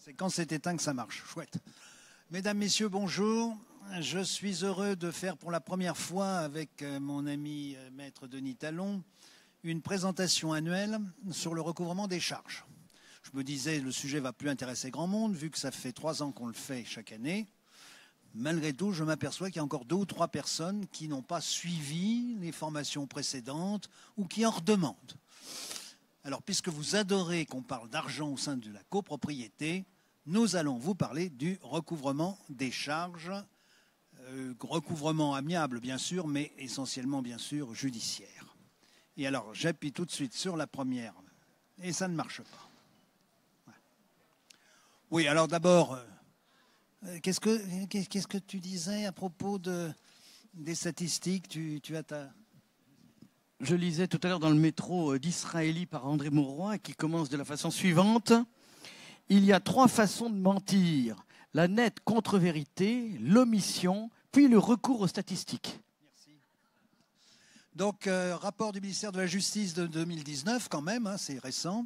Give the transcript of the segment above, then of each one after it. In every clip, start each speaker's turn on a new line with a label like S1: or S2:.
S1: C'est quand c'est éteint que ça marche. Chouette. Mesdames, Messieurs, bonjour. Je suis heureux de faire pour la première fois avec mon ami Maître Denis Talon une présentation annuelle sur le recouvrement des charges. Je me disais, le sujet ne va plus intéresser grand monde, vu que ça fait 3 ans qu'on le fait chaque année. Malgré tout, je m'aperçois qu'il y a encore 2 ou 3 personnes qui n'ont pas suivi les formations précédentes ou qui en redemandent. Alors, puisque vous adorez qu'on parle d'argent au sein de la copropriété, nous allons vous parler du recouvrement des charges, recouvrement amiable bien sûr, mais essentiellement bien sûr judiciaire. Et alors, j'appuie tout de suite sur la première, et ça ne marche pas. Ouais. Oui, alors d'abord, qu'est-ce que tu disais à propos des statistiques? Tu as ta...
S2: Je lisais tout à l'heure dans le métro d'Israéli par André Mauroy qui commence de la façon suivante. Il y a 3 façons de mentir. La nette contre-vérité, l'omission, puis le recours aux statistiques.
S1: Merci. Donc, rapport du ministère de la Justice de 2019 quand même, hein, c'est récent.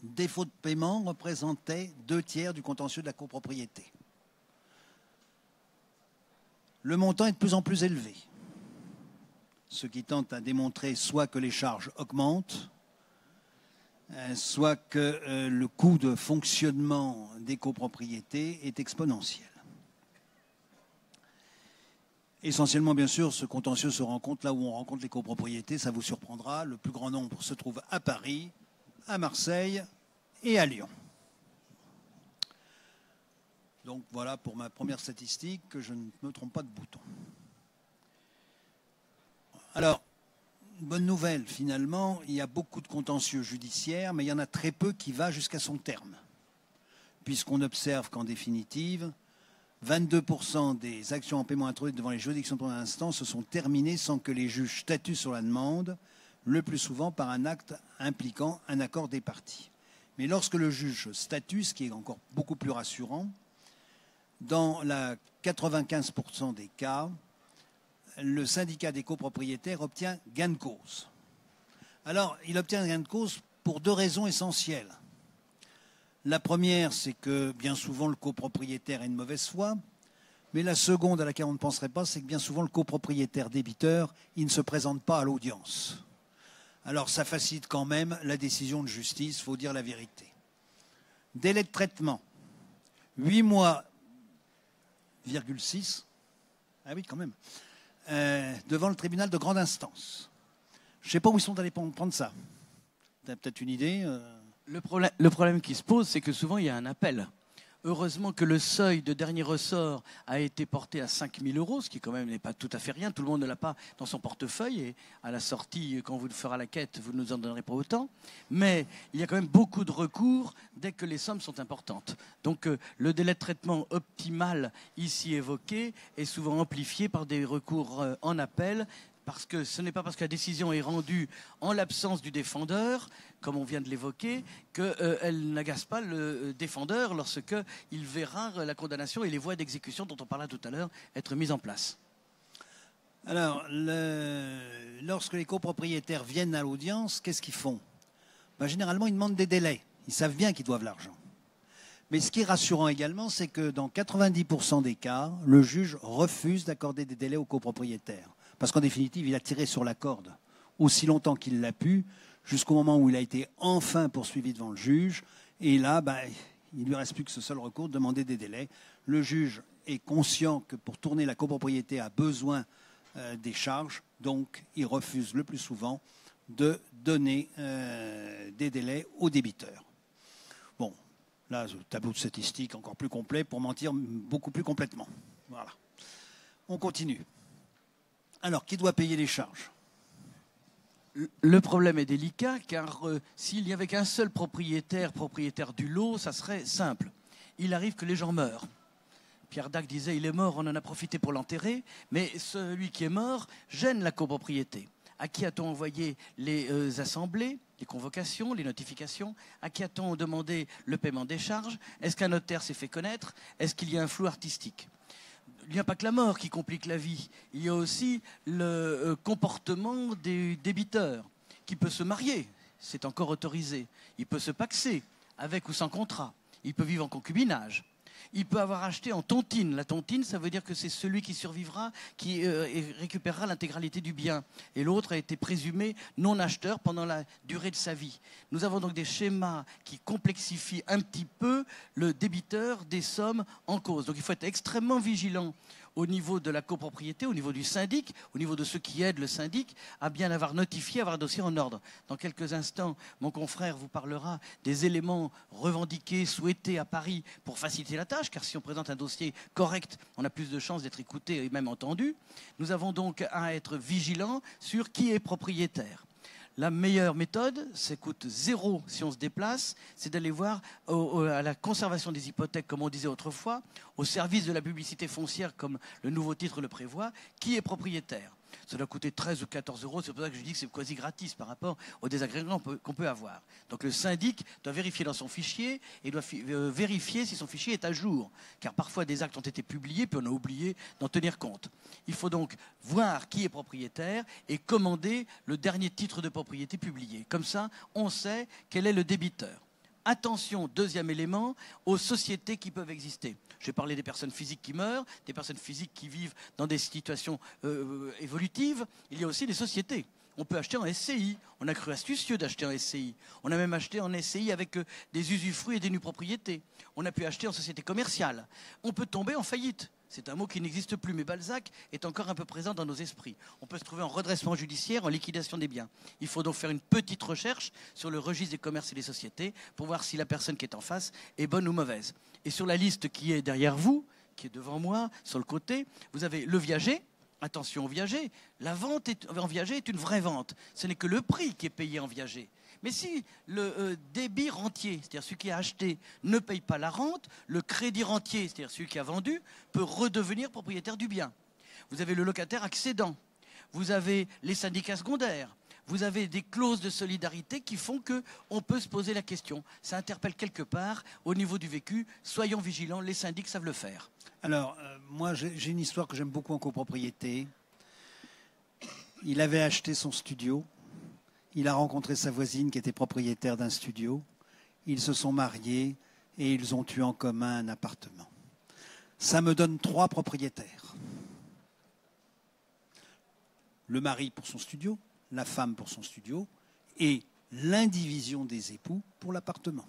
S1: Défaut de paiement représentait 2/3 du contentieux de la copropriété. Le montant est de plus en plus élevé. Ce qui tente à démontrer soit que les charges augmentent, soit que le coût de fonctionnement des copropriétés est exponentiel. Essentiellement, bien sûr, ce contentieux se rencontre là où on rencontre les copropriétés, ça vous surprendra. Le plus grand nombre se trouve à Paris, à Marseille et à Lyon. Donc voilà pour ma première statistique, que je ne me trompe pas de bouton. Alors, bonne nouvelle, finalement, il y a beaucoup de contentieux judiciaires, mais il y en a très peu qui va jusqu'à son terme. Puisqu'on observe qu'en définitive, 22% des actions en paiement introduites devant les juridictions de première instance se sont terminées sans que les juges statuent sur la demande, le plus souvent par un acte impliquant un accord des parties. Mais lorsque le juge statue, ce qui est encore beaucoup plus rassurant, dans 95% des cas, le syndicat des copropriétaires obtient gain de cause. Alors, il obtient gain de cause pour 2 raisons essentielles. La première, c'est que bien souvent le copropriétaire est de mauvaise foi, mais la seconde à laquelle on ne penserait pas, c'est que bien souvent le copropriétaire débiteur, il ne se présente pas à l'audience. Alors, ça facilite quand même la décision de justice, il faut dire la vérité. Délai de traitement, 8 mois, 6. Ah oui, quand même. Devant le tribunal de grande instance. Je ne sais pas où ils sont allés prendre ça. Tu as peut-être une idée
S2: Le problème qui se pose, c'est que souvent, il y a un appel. Heureusement que le seuil de dernier ressort a été porté à 5 000 €, ce qui quand même n'est pas tout à fait rien. Tout le monde ne l'a pas dans son portefeuille. Et à la sortie, quand vous ferez la quête, vous ne nous en donnerez pas autant. Mais il y a quand même beaucoup de recours dès que les sommes sont importantes. Donc le délai de traitement optimal ici évoqué est souvent amplifié par des recours en appel. Parce que ce n'est pas parce que la décision est rendue en l'absence du défendeur, comme on vient de l'évoquer, qu'elle n'agace pas le défendeur lorsqu'il verra la condamnation et les voies d'exécution dont on parlait tout à l'heure être mises en place.
S1: Alors, lorsque les copropriétaires viennent à l'audience, qu'est-ce qu'ils font? Généralement, ils demandent des délais. Ils savent bien qu'ils doivent l'argent. Mais ce qui est rassurant également, c'est que dans 90% des cas, le juge refuse d'accorder des délais aux copropriétaires. Parce qu'en définitive, il a tiré sur la corde aussi longtemps qu'il l'a pu, jusqu'au moment où il a été enfin poursuivi devant le juge. Et là, il ne lui reste plus que ce seul recours, de demander des délais. Le juge est conscient que pour tourner la copropriété a besoin des charges, donc il refuse le plus souvent de donner des délais aux débiteurs. Bon, là, le tableau de statistiques encore plus complet pour mentir beaucoup plus complètement. Voilà. On continue. Alors, qui doit payer les charges?
S2: Le problème est délicat car s'il n'y avait qu'un seul propriétaire du lot, ça serait simple. Il arrive que les gens meurent. Pierre Dac disait, il est mort, on en a profité pour l'enterrer, mais celui qui est mort gêne la copropriété. À qui a-t-on envoyé les assemblées, les convocations, les notifications? À qui a-t-on demandé le paiement des charges? Est-ce qu'un notaire s'est fait connaître? Est-ce qu'il y a un flou artistique? Il n'y a pas que la mort qui complique la vie. Il y a aussi le comportement des débiteurs qui peut se marier, c'est encore autorisé. Il peut se paxer, avec ou sans contrat. Il peut vivre en concubinage. Il peut avoir acheté en tontine. La tontine, ça veut dire que c'est celui qui survivra, qui récupérera l'intégralité du bien. Et l'autre a été présumé non acheteur pendant la durée de sa vie. Nous avons donc des schémas qui complexifient un petit peu le débiteur des sommes en cause. Donc il faut être extrêmement vigilant au niveau de la copropriété, au niveau du syndic, au niveau de ceux qui aident le syndic, à bien avoir notifié, avoir un dossier en ordre. Dans quelques instants, mon confrère vous parlera des éléments revendiqués, souhaités à Paris pour faciliter la tâche, car si on présente un dossier correct, on a plus de chances d'être écouté et même entendu. Nous avons donc à être vigilants sur qui est propriétaire. La meilleure méthode, ça coûte 0 si on se déplace, c'est d'aller voir à la conservation des hypothèques, comme on disait autrefois, au service de la publicité foncière, comme le nouveau titre le prévoit, qui est propriétaire. Ça doit coûter 13 ou 14 euros, c'est pour ça que je dis que c'est quasi gratis par rapport aux désagréments qu'on peut avoir. Donc le syndic doit vérifier dans son fichier et doit vérifier si son fichier est à jour. Car parfois des actes ont été publiés, puis on a oublié d'en tenir compte. Il faut donc voir qui est propriétaire et commander le dernier titre de propriété publié. Comme ça, on sait quel est le débiteur. Attention, deuxième élément, aux sociétés qui peuvent exister. Je vais parler des personnes physiques qui meurent, des personnes physiques qui vivent dans des situations évolutives. Il y a aussi des sociétés. On peut acheter en SCI. On a cru astucieux d'acheter en SCI. On a même acheté en SCI avec des usufruits et des nues propriétés. On a pu acheter en société commerciale. On peut tomber en faillite. C'est un mot qui n'existe plus, mais Balzac est encore un peu présent dans nos esprits. On peut se trouver en redressement judiciaire, en liquidation des biens. Il faut donc faire une petite recherche sur le registre des commerces et des sociétés pour voir si la personne qui est en face est bonne ou mauvaise. Et sur la liste qui est derrière vous, qui est devant moi, sur le côté, vous avez le viager. Attention au viager. La vente en viager est une vraie vente. Ce n'est que le prix qui est payé en viager. Mais si le débit rentier, c'est-à-dire celui qui a acheté, ne paye pas la rente, le crédit rentier, c'est-à-dire celui qui a vendu, peut redevenir propriétaire du bien. Vous avez le locataire accédant, vous avez les syndicats secondaires, vous avez des clauses de solidarité qui font qu'on peut se poser la question. Ça interpelle quelque part au niveau du vécu. Soyons vigilants, les syndics savent le faire.
S1: Alors, moi, j'ai une histoire que j'aime beaucoup en copropriété. Il avait acheté son studio. Il a rencontré sa voisine qui était propriétaire d'un studio. Ils se sont mariés et ils ont eu en commun un appartement. Ça me donne 3 propriétaires. Le mari pour son studio, la femme pour son studio et l'indivision des époux pour l'appartement.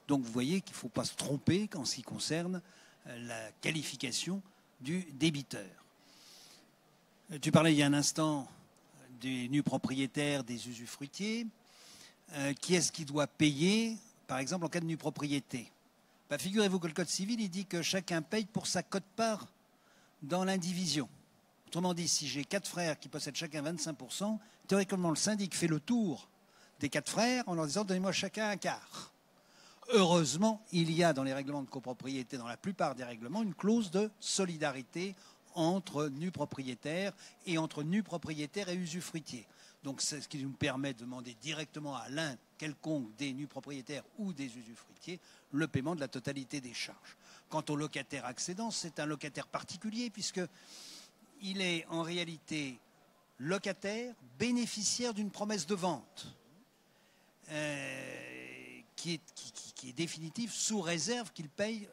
S1: Donc vous voyez qu'il ne faut pas se tromper en ce qui concerne la qualification du débiteur. Tu parlais il y a un instant des nus propriétaires, des usufruitiers. Qui est-ce qui doit payer, par exemple, en cas de nue propriété? Figurez-vous que le Code civil, il dit que chacun paye pour sa quote-part dans l'indivision. Autrement dit, si j'ai 4 frères qui possèdent chacun 25%, théoriquement, le syndic fait le tour des 4 frères en leur disant « donnez-moi chacun un quart ». Heureusement, il y a dans les règlements de copropriété, dans la plupart des règlements, une clause de solidarité entre nus propriétaires et entre nus propriétaires et usufruitiers. Donc c'est ce qui nous permet de demander directement à l'un quelconque des nus propriétaires ou des usufruitiers le paiement de la totalité des charges. Quant au locataire accédant, c'est un locataire particulier puisqu'il est en réalité locataire bénéficiaire d'une promesse de vente qui est définitive sous réserve qu'il paye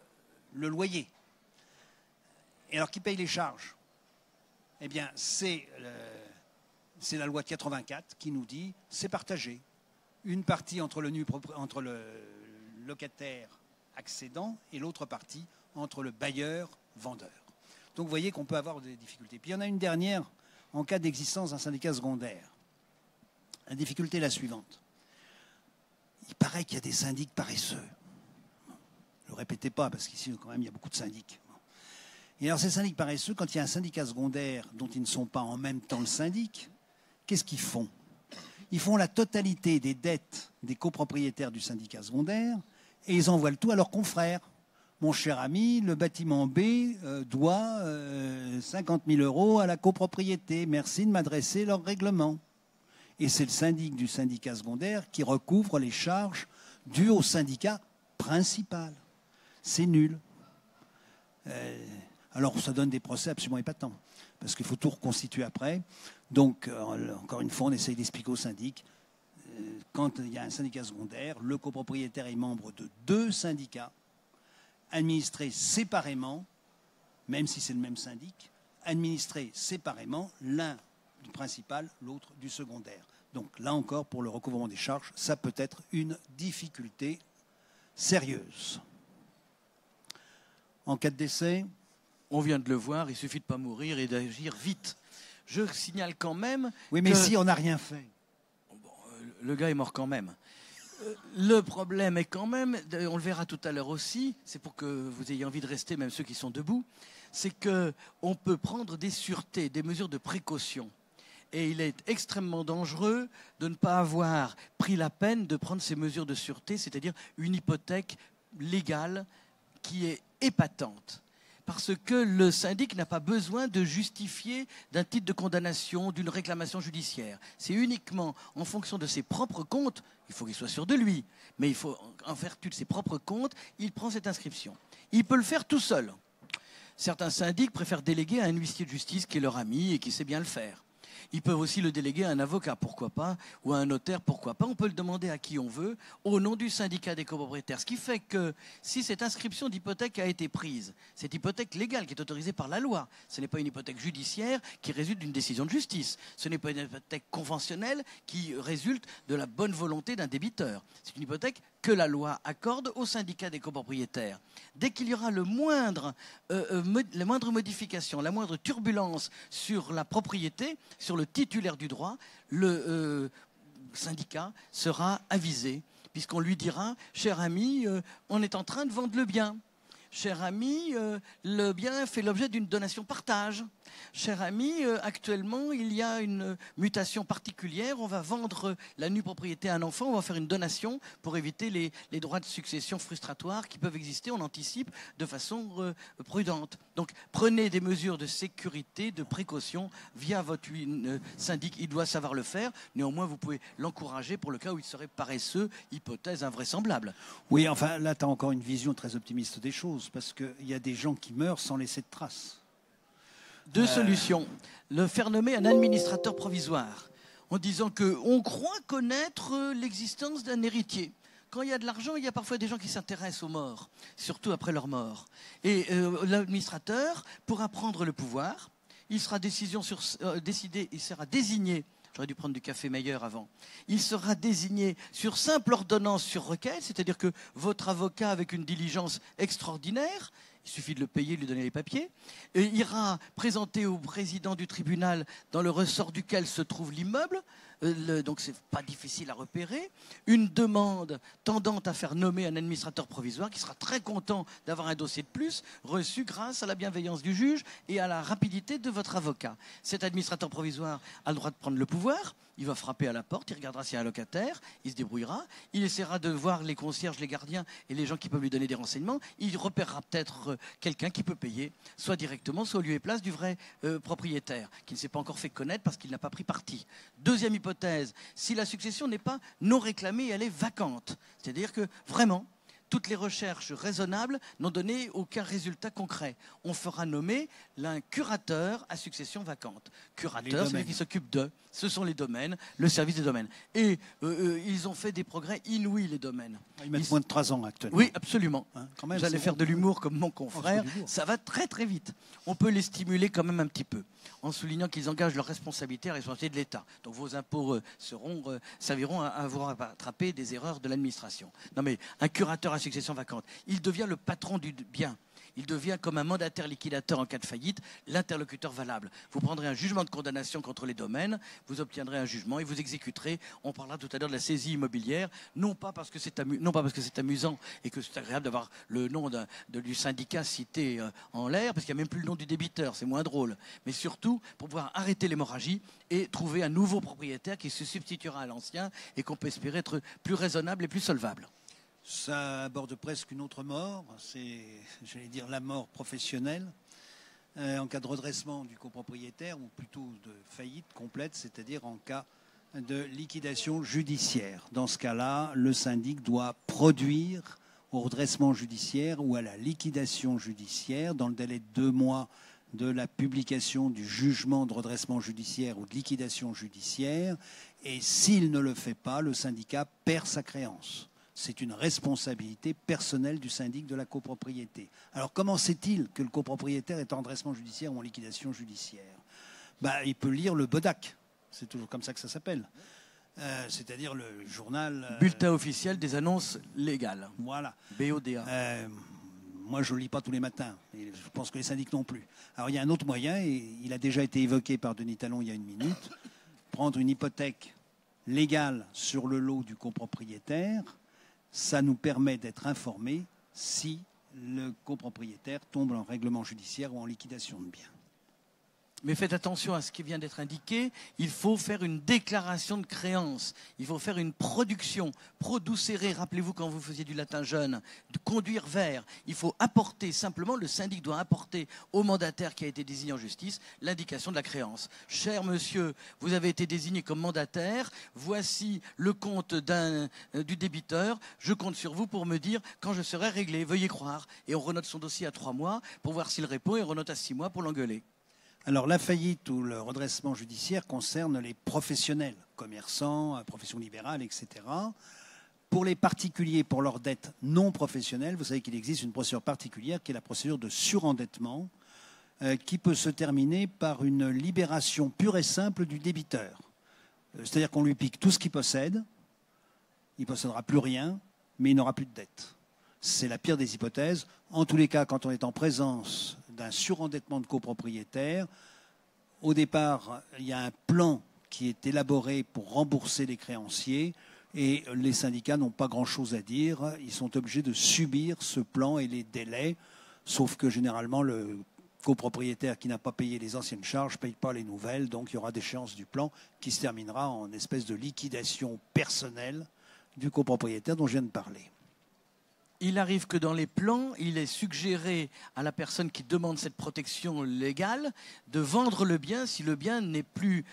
S1: le loyer. Et alors qui paye les charges? Eh bien, c'est la loi de 84 qui nous dit c'est partagé. Une partie entre le locataire accédant et l'autre partie entre le bailleur vendeur. Donc vous voyez qu'on peut avoir des difficultés. Puis il y en a une dernière en cas d'existence d'un syndicat secondaire. La difficulté est la suivante. Il paraît qu'il y a des syndics paresseux. Ne le répétez pas parce qu'ici quand même il y a beaucoup de syndics. Et alors ces syndics paresseux, quand il y a un syndicat secondaire dont ils ne sont pas en même temps le syndic, qu'est-ce qu'ils font? Ils font la totalité des dettes des copropriétaires du syndicat secondaire et ils envoient le tout à leurs confrères. Mon cher ami, le bâtiment B doit 50 000 € à la copropriété. Merci de m'adresser leur règlement. Et c'est le syndic du syndicat secondaire qui recouvre les charges dues au syndicat principal. C'est nul. Alors ça donne des procès absolument épatants, parce qu'il faut tout reconstituer après. Donc, encore une fois, on essaye d'expliquer au syndic, quand il y a un syndicat secondaire, le copropriétaire est membre de 2 syndicats, administrés séparément, même si c'est le même syndic, administrés séparément, l'un du principal, l'autre du secondaire. Donc là encore, pour le recouvrement des charges, ça peut être une difficulté sérieuse. En cas de décès,
S2: on vient de le voir, il suffit de ne pas mourir et d'agir vite. Je signale quand même...
S1: Oui, mais si on n'a rien fait.
S2: Bon, le gars est mort quand même. Le problème est quand même, on le verra tout à l'heure aussi, c'est pour que vous ayez envie de rester, même ceux qui sont debout, c'est qu'on peut prendre des sûretés, des mesures de précaution. Et il est extrêmement dangereux de ne pas avoir pris la peine de prendre ces mesures de sûreté, c'est-à-dire une hypothèque légale qui est épatante. Parce que le syndic n'a pas besoin de justifier d'un titre de condamnation, d'une réclamation judiciaire. C'est uniquement en fonction de ses propres comptes, il faut qu'il soit sûr de lui, mais il faut, en vertu de ses propres comptes, il prend cette inscription. Il peut le faire tout seul. Certains syndics préfèrent déléguer à un huissier de justice qui est leur ami et qui sait bien le faire. Ils peuvent aussi le déléguer à un avocat, pourquoi pas, ou à un notaire, pourquoi pas. On peut le demander à qui on veut, au nom du syndicat des copropriétaires. Ce qui fait que si cette inscription d'hypothèque a été prise, cette hypothèque légale qui est autorisée par la loi, ce n'est pas une hypothèque judiciaire qui résulte d'une décision de justice. Ce n'est pas une hypothèque conventionnelle qui résulte de la bonne volonté d'un débiteur. C'est une hypothèque que la loi accorde au syndicat des copropriétaires. Dès qu'il y aura la moindre modification, la moindre turbulence sur la propriété, sur le titulaire du droit, le syndicat sera avisé, puisqu'on lui dira « Cher ami, on est en train de vendre le bien. Cher ami, le bien fait l'objet d'une donation partage. Cher ami, actuellement, il y a une mutation particulière. On va vendre la nue propriété à un enfant. On va faire une donation pour éviter les droits de succession frustratoires qui peuvent exister. On anticipe de façon prudente. Donc, prenez des mesures de sécurité, de précaution via votre syndic. Il doit savoir le faire. Néanmoins, vous pouvez l'encourager pour le cas où il serait paresseux, hypothèse invraisemblable.
S1: Oui, enfin, là, tu as encore une vision très optimiste des choses, parce qu'il y a des gens qui meurent sans laisser de traces.
S2: 2 solutions. Le faire nommer un administrateur provisoire, en disant qu'on croit connaître l'existence d'un héritier. Quand il y a de l'argent, il y a parfois des gens qui s'intéressent aux morts, surtout après leur mort. Et l'administrateur pourra prendre le pouvoir, il sera décidé, il sera désigné. J'aurais dû prendre du café meilleur avant. Il sera désigné sur simple ordonnance sur requête, c'est-à-dire que votre avocat, avec une diligence extraordinaire, il suffit de le payer, de lui donner les papiers, et ira présenter au président du tribunal dans le ressort duquel se trouve l'immeuble, donc c'est pas difficile à repérer, une demande tendant à faire nommer un administrateur provisoire qui sera très content d'avoir un dossier de plus reçu grâce à la bienveillance du juge et à la rapidité de votre avocat. Cet administrateur provisoire a le droit de prendre le pouvoir. Il va frapper à la porte, il regardera s'il y a un locataire, il se débrouillera, il essaiera de voir les concierges, les gardiens et les gens qui peuvent lui donner des renseignements. Il repérera peut-être quelqu'un qui peut payer, soit directement, soit au lieu et place du vrai propriétaire, qui ne s'est pas encore fait connaître parce qu'il n'a pas pris parti. Deuxième hypothèse, si la succession n'est pas non réclamée, elle est vacante. C'est-à-dire que vraiment, toutes les recherches raisonnables n'ont donné aucun résultat concret. On fera nommer un curateur à succession vacante. Curateur, c'est-à-dire qui s'occupe de. Ce sont les domaines, le service des domaines. Et ils ont fait des progrès inouïs, les domaines.
S1: Ils mettent moins de 3 ans actuellement.
S2: Oui, absolument.
S1: Hein, quand même,
S2: j'allais faire de l'humour comme mon confrère. Ça va très très vite. On peut les stimuler quand même un petit peu, en soulignant qu'ils engagent leur responsabilité à la responsabilité de l'État. Donc vos impôts serviront à vous rattraper des erreurs de l'administration. Non mais un curateur à succession vacante, il devient le patron du bien. Il devient comme un mandataire liquidateur en cas de faillite, l'interlocuteur valable. Vous prendrez un jugement de condamnation contre les domaines, vous obtiendrez un jugement et vous exécuterez. On parlera tout à l'heure de la saisie immobilière, non pas parce que c'est amusant et que c'est agréable d'avoir le nom du syndicat cité en l'air, parce qu'il n'y a même plus le nom du débiteur, c'est moins drôle. Mais surtout pour pouvoir arrêter l'hémorragie et trouver un nouveau propriétaire qui se substituera à l'ancien et qu'on peut espérer être plus raisonnable et plus solvable.
S1: Ça aborde presque une autre mort, c'est, j'allais dire, la mort professionnelle, en cas de redressement du copropriétaire, ou plutôt de faillite complète, c'est-à-dire en cas de liquidation judiciaire. Dans ce cas-là, le syndic doit produire au redressement judiciaire ou à la liquidation judiciaire, dans le délai de 2 mois de la publication du jugement de redressement judiciaire ou de liquidation judiciaire. Et s'il ne le fait pas, le syndicat perd sa créance. C'est une responsabilité personnelle du syndic de la copropriété. Alors comment sait-il que le copropriétaire est en redressement judiciaire ou en liquidation judiciaire? Il peut lire le BODAC, c'est toujours comme ça que ça s'appelle. C'est-à-dire le journal...
S2: Bulletin officiel des annonces légales.
S1: Voilà.
S2: BODA.
S1: Moi, je ne le lis pas tous les matins. Et je pense que les syndics non plus. Alors, il y a un autre moyen, et il a déjà été évoqué par Denis Talon il y a une minute. Prendre une hypothèque légale sur le lot du copropriétaire, ça nous permet d'être informés si le copropriétaire tombe en règlement judiciaire ou en liquidation de biens.
S2: Mais faites attention à ce qui vient d'être indiqué. Il faut faire une déclaration de créance. Il faut faire une production. Producere, rappelez-vous quand vous faisiez du latin jeune, de conduire vers. Il faut apporter, simplement, le syndic doit apporter au mandataire qui a été désigné en justice l'indication de la créance. Cher monsieur, vous avez été désigné comme mandataire. Voici le compte du débiteur. Je compte sur vous pour me dire quand je serai réglé. Veuillez croire. Et on renote son dossier à 3 mois pour voir s'il répond et on renote à 6 mois pour l'engueuler.
S1: Alors la faillite ou le redressement judiciaire concerne les professionnels, commerçants, professions libérales, etc. Pour les particuliers, pour leurs dettes non professionnelles, vous savez qu'il existe une procédure particulière qui est la procédure de surendettement qui peut se terminer par une libération pure et simple du débiteur. C'est-à-dire qu'on lui pique tout ce qu'il possède, il ne possédera plus rien, mais il n'aura plus de dette. C'est la pire des hypothèses. En tous les cas, quand on est en présence d'un surendettement de copropriétaires, au départ, il y a un plan qui est élaboré pour rembourser les créanciers et les syndicats n'ont pas grand-chose à dire. Ils sont obligés de subir ce plan et les délais, sauf que généralement, le copropriétaire qui n'a pas payé les anciennes charges ne paye pas les nouvelles, donc il y aura déchéance du plan qui se terminera en espèce de liquidation personnelle du copropriétaire dont je viens de parler.
S2: Il arrive que dans les plans, il est suggéré à la personne qui demande cette protection légale de vendre le bien si le bien n'est plus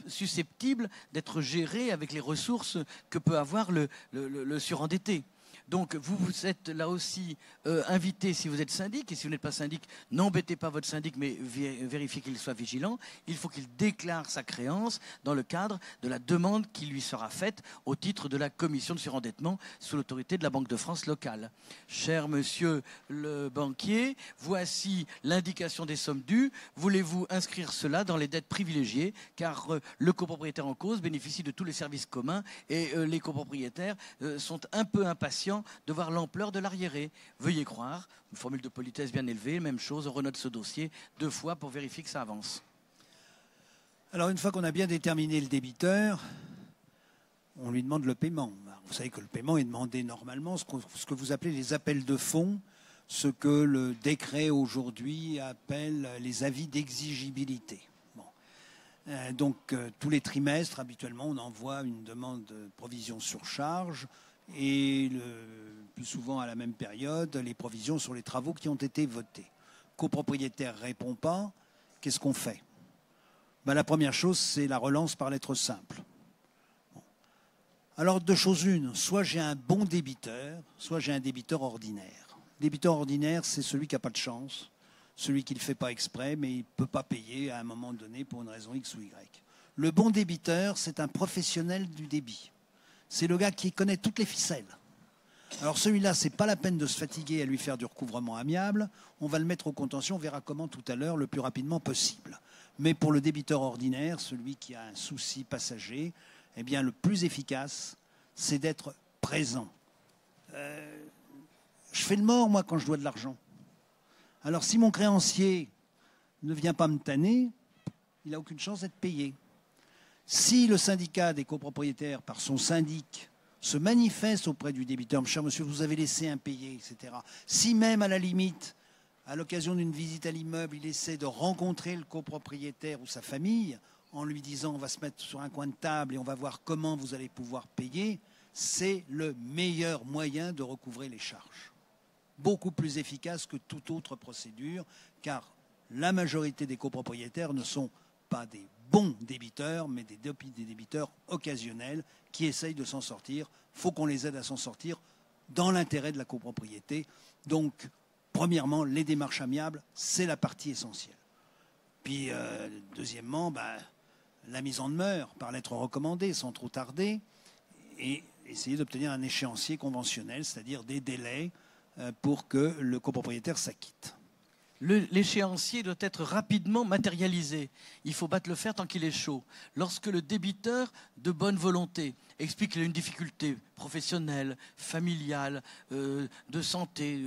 S2: susceptible d'être géré avec les ressources que peut avoir le surendetté. Donc vous êtes là aussi invité si vous êtes syndic, et si vous n'êtes pas syndic, n'embêtez pas votre syndic, mais vérifiez qu'il soit vigilant. Il faut qu'il déclare sa créance dans le cadre de la demande qui lui sera faite au titre de la commission de surendettement sous l'autorité de la Banque de France locale. Cher monsieur le banquier, voici l'indication des sommes dues. Voulez-vous inscrire cela dans les dettes privilégiées, car le copropriétaire en cause bénéficie de tous les services communs et les copropriétaires sont un peu impatients de voir l'ampleur de l'arriéré. Veuillez croire, une formule de politesse bien élevée, même chose, on renote ce dossier 2 fois pour vérifier que ça avance.
S1: Alors une fois qu'on a bien déterminé le débiteur, on lui demande le paiement. Vous savez que le paiement est demandé normalement, ce que vous appelez les appels de fonds, ce que le décret aujourd'hui appelle les avis d'exigibilité. Donc tous les trimestres, habituellement, on envoie une demande de provision sur charge et plus souvent à la même période, les provisions sur les travaux qui ont été votés. Copropriétaire ne répond pas, qu'est-ce qu'on fait? La première chose, c'est la relance par lettre simple. Alors, 2 choses une, soit j'ai un bon débiteur, soit j'ai un débiteur ordinaire. Débiteur ordinaire, c'est celui qui n'a pas de chance, celui qui ne le fait pas exprès, mais il ne peut pas payer à un moment donné pour une raison X ou Y. Le bon débiteur, c'est un professionnel du débit. C'est le gars qui connaît toutes les ficelles. Alors celui-là, ce n'est pas la peine de se fatiguer à lui faire du recouvrement amiable. On va le mettre au contentieux, on verra comment tout à l'heure, le plus rapidement possible. Mais pour le débiteur ordinaire, celui qui a un souci passager, eh bien, le plus efficace, c'est d'être présent. Je fais le mort, moi, quand je dois de l'argent. Alors si mon créancier ne vient pas me tanner, il n'a aucune chance d'être payé. Si le syndicat des copropriétaires, par son syndic, se manifeste auprès du débiteur, « Cher monsieur, vous avez laissé impayé, etc. » Si même, à la limite, à l'occasion d'une visite à l'immeuble, il essaie de rencontrer le copropriétaire ou sa famille, en lui disant « On va se mettre sur un coin de table et on va voir comment vous allez pouvoir payer », c'est le meilleur moyen de recouvrer les charges. Beaucoup plus efficace que toute autre procédure, car la majorité des copropriétaires ne sont pas des bons débiteurs, mais des débiteurs occasionnels qui essayent de s'en sortir. Il faut qu'on les aide à s'en sortir dans l'intérêt de la copropriété. Donc, premièrement, les démarches amiables, c'est la partie essentielle. Puis, deuxièmement, la mise en demeure par lettre recommandée sans trop tarder et essayer d'obtenir un échéancier conventionnel, c'est-à-dire des délais pour que le copropriétaire s'acquitte.
S2: L'échéancier doit être rapidement matérialisé. Il faut battre le fer tant qu'il est chaud. Lorsque le débiteur, de bonne volonté, explique qu'il a une difficulté professionnelle, familiale, de santé,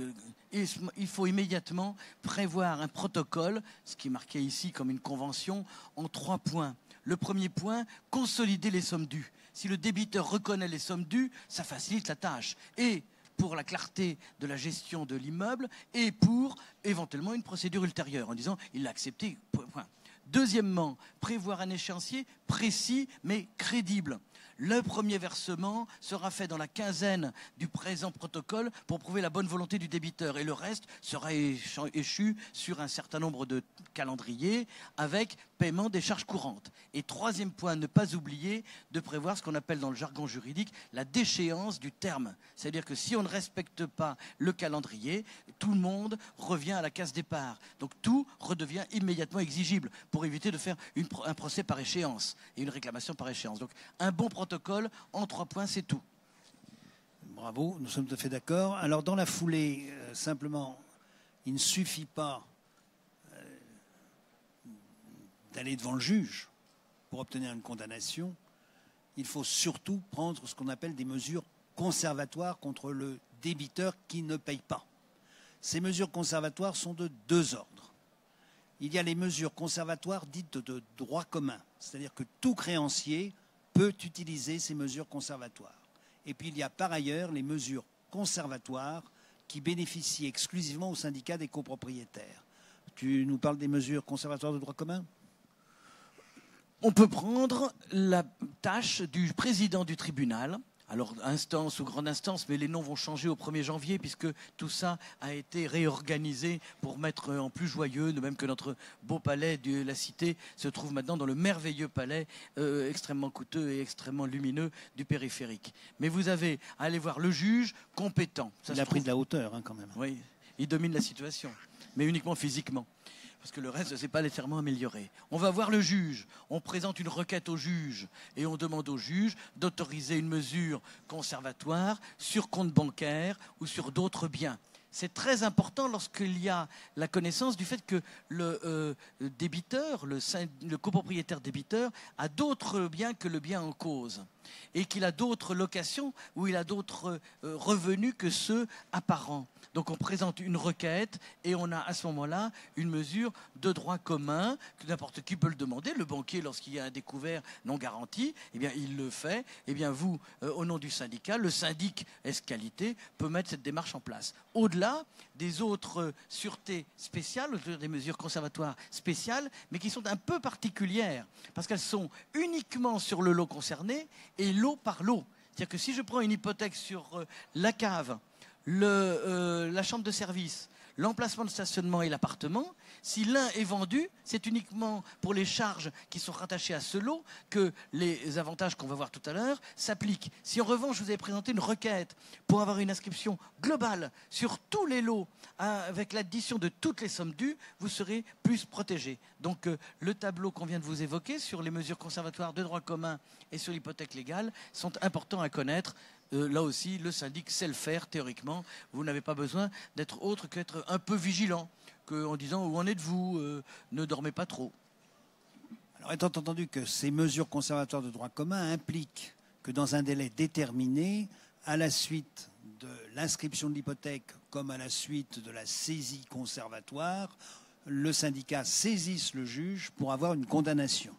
S2: il faut immédiatement prévoir un protocole, ce qui est marqué ici comme une convention, en 3 points. Le premier point, consolider les sommes dues. Si le débiteur reconnaît les sommes dues, ça facilite la tâche. Et pour la clarté de la gestion de l'immeuble et pour éventuellement une procédure ultérieure en disant il l'a accepté. Point. Deuxièmement, prévoir un échéancier précis mais crédible. Le premier versement sera fait dans la quinzaine du présent protocole pour prouver la bonne volonté du débiteur et le reste sera échu sur un certain nombre de calendriers avec paiement des charges courantes. Et troisième point, ne pas oublier de prévoir ce qu'on appelle dans le jargon juridique la déchéance du terme. C'est-à-dire que si on ne respecte pas le calendrier, tout le monde revient à la case départ. Donc tout redevient immédiatement exigible pour éviter de faire un procès par échéance et une réclamation par échéance. Donc un bon protocole en 3 points, c'est tout.
S1: Bravo, nous sommes tout à fait d'accord. Alors dans la foulée, simplement, il ne suffit pas d'aller devant le juge pour obtenir une condamnation. Il faut surtout prendre ce qu'on appelle des mesures conservatoires contre le débiteur qui ne paye pas. Ces mesures conservatoires sont de 2 ordres. Il y a les mesures conservatoires dites de droit commun, c'est-à-dire que tout créancier peut utiliser ces mesures conservatoires. Et puis il y a par ailleurs les mesures conservatoires qui bénéficient exclusivement au syndicat des copropriétaires. Tu nous parles des mesures conservatoires de droit commun ?
S2: On peut prendre la tâche du président du tribunal, alors instance ou grande instance, mais les noms vont changer au 1er janvier puisque tout ça a été réorganisé pour mettre en plus joyeux, de même que notre beau palais de la Cité se trouve maintenant dans le merveilleux palais extrêmement coûteux et extrêmement lumineux du périphérique. Mais vous avez à aller voir le juge compétent.
S1: Il a pris de la hauteur quand même.
S2: Oui, il domine la situation, mais uniquement physiquement. Parce que le reste ne s'est pas légèrement amélioré. On va voir le juge, on présente une requête au juge et on demande au juge d'autoriser une mesure conservatoire sur compte bancaire ou sur d'autres biens. C'est très important lorsqu'il y a la connaissance du fait que le débiteur, le copropriétaire débiteur, a d'autres biens que le bien en cause et qu'il a d'autres locations ou il a d'autres revenus que ceux apparents. Donc on présente une requête et on a à ce moment-là une mesure de droit commun que n'importe qui peut le demander. Le banquier, lorsqu'il y a un découvert non garanti, eh bien, il le fait. Eh bien, vous, au nom du syndicat, le syndic ès-qualité peut mettre cette démarche en place. Au-delà des autres sûretés spéciales, des mesures conservatoires spéciales, mais qui sont un peu particulières parce qu'elles sont uniquement sur le lot concerné et lot par lot. C'est-à-dire que si je prends une hypothèque sur la cave, la chambre de service, l'emplacement de stationnement et l'appartement, si l'un est vendu, c'est uniquement pour les charges qui sont rattachées à ce lot que les avantages qu'on va voir tout à l'heure s'appliquent. Si en revanche vous avez présenté une requête pour avoir une inscription globale sur tous les lots avec l'addition de toutes les sommes dues, vous serez plus protégé. Donc le tableau qu'on vient de vous évoquer sur les mesures conservatoires de droit commun et sur l'hypothèque légale sont importants à connaître. Là aussi, le syndic sait le faire théoriquement. Vous n'avez pas besoin d'être autre qu'être un peu vigilant, en disant où en êtes-vous, ne dormez pas trop.
S1: Alors, étant entendu que ces mesures conservatoires de droit commun impliquent que dans un délai déterminé, à la suite de l'inscription de l'hypothèque comme à la suite de la saisie conservatoire, le syndicat saisisse le juge pour avoir une condamnation.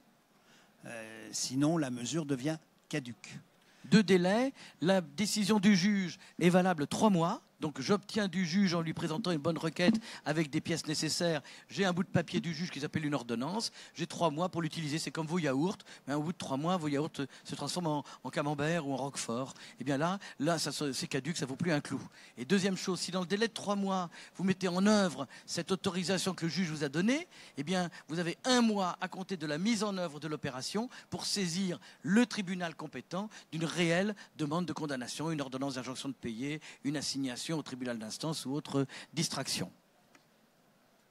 S1: Sinon, la mesure devient caduque.
S2: 2 délais, la décision du juge est valable 3 mois. Donc j'obtiens du juge en lui présentant une bonne requête avec des pièces nécessaires. J'ai un bout de papier du juge qui s'appelle une ordonnance. J'ai 3 mois pour l'utiliser. C'est comme vos yaourts. Mais au bout de 3 mois, vos yaourts se transforment en camembert ou en roquefort. Et bien là c'est caduque, ça ne vaut plus un clou. Et deuxième chose, si dans le délai de 3 mois, vous mettez en œuvre cette autorisation que le juge vous a donnée, eh bien vous avez 1 mois à compter de la mise en œuvre de l'opération pour saisir le tribunal compétent d'une réelle demande de condamnation, une ordonnance d'injonction de payer, une assignation au tribunal d'instance ou autre distraction.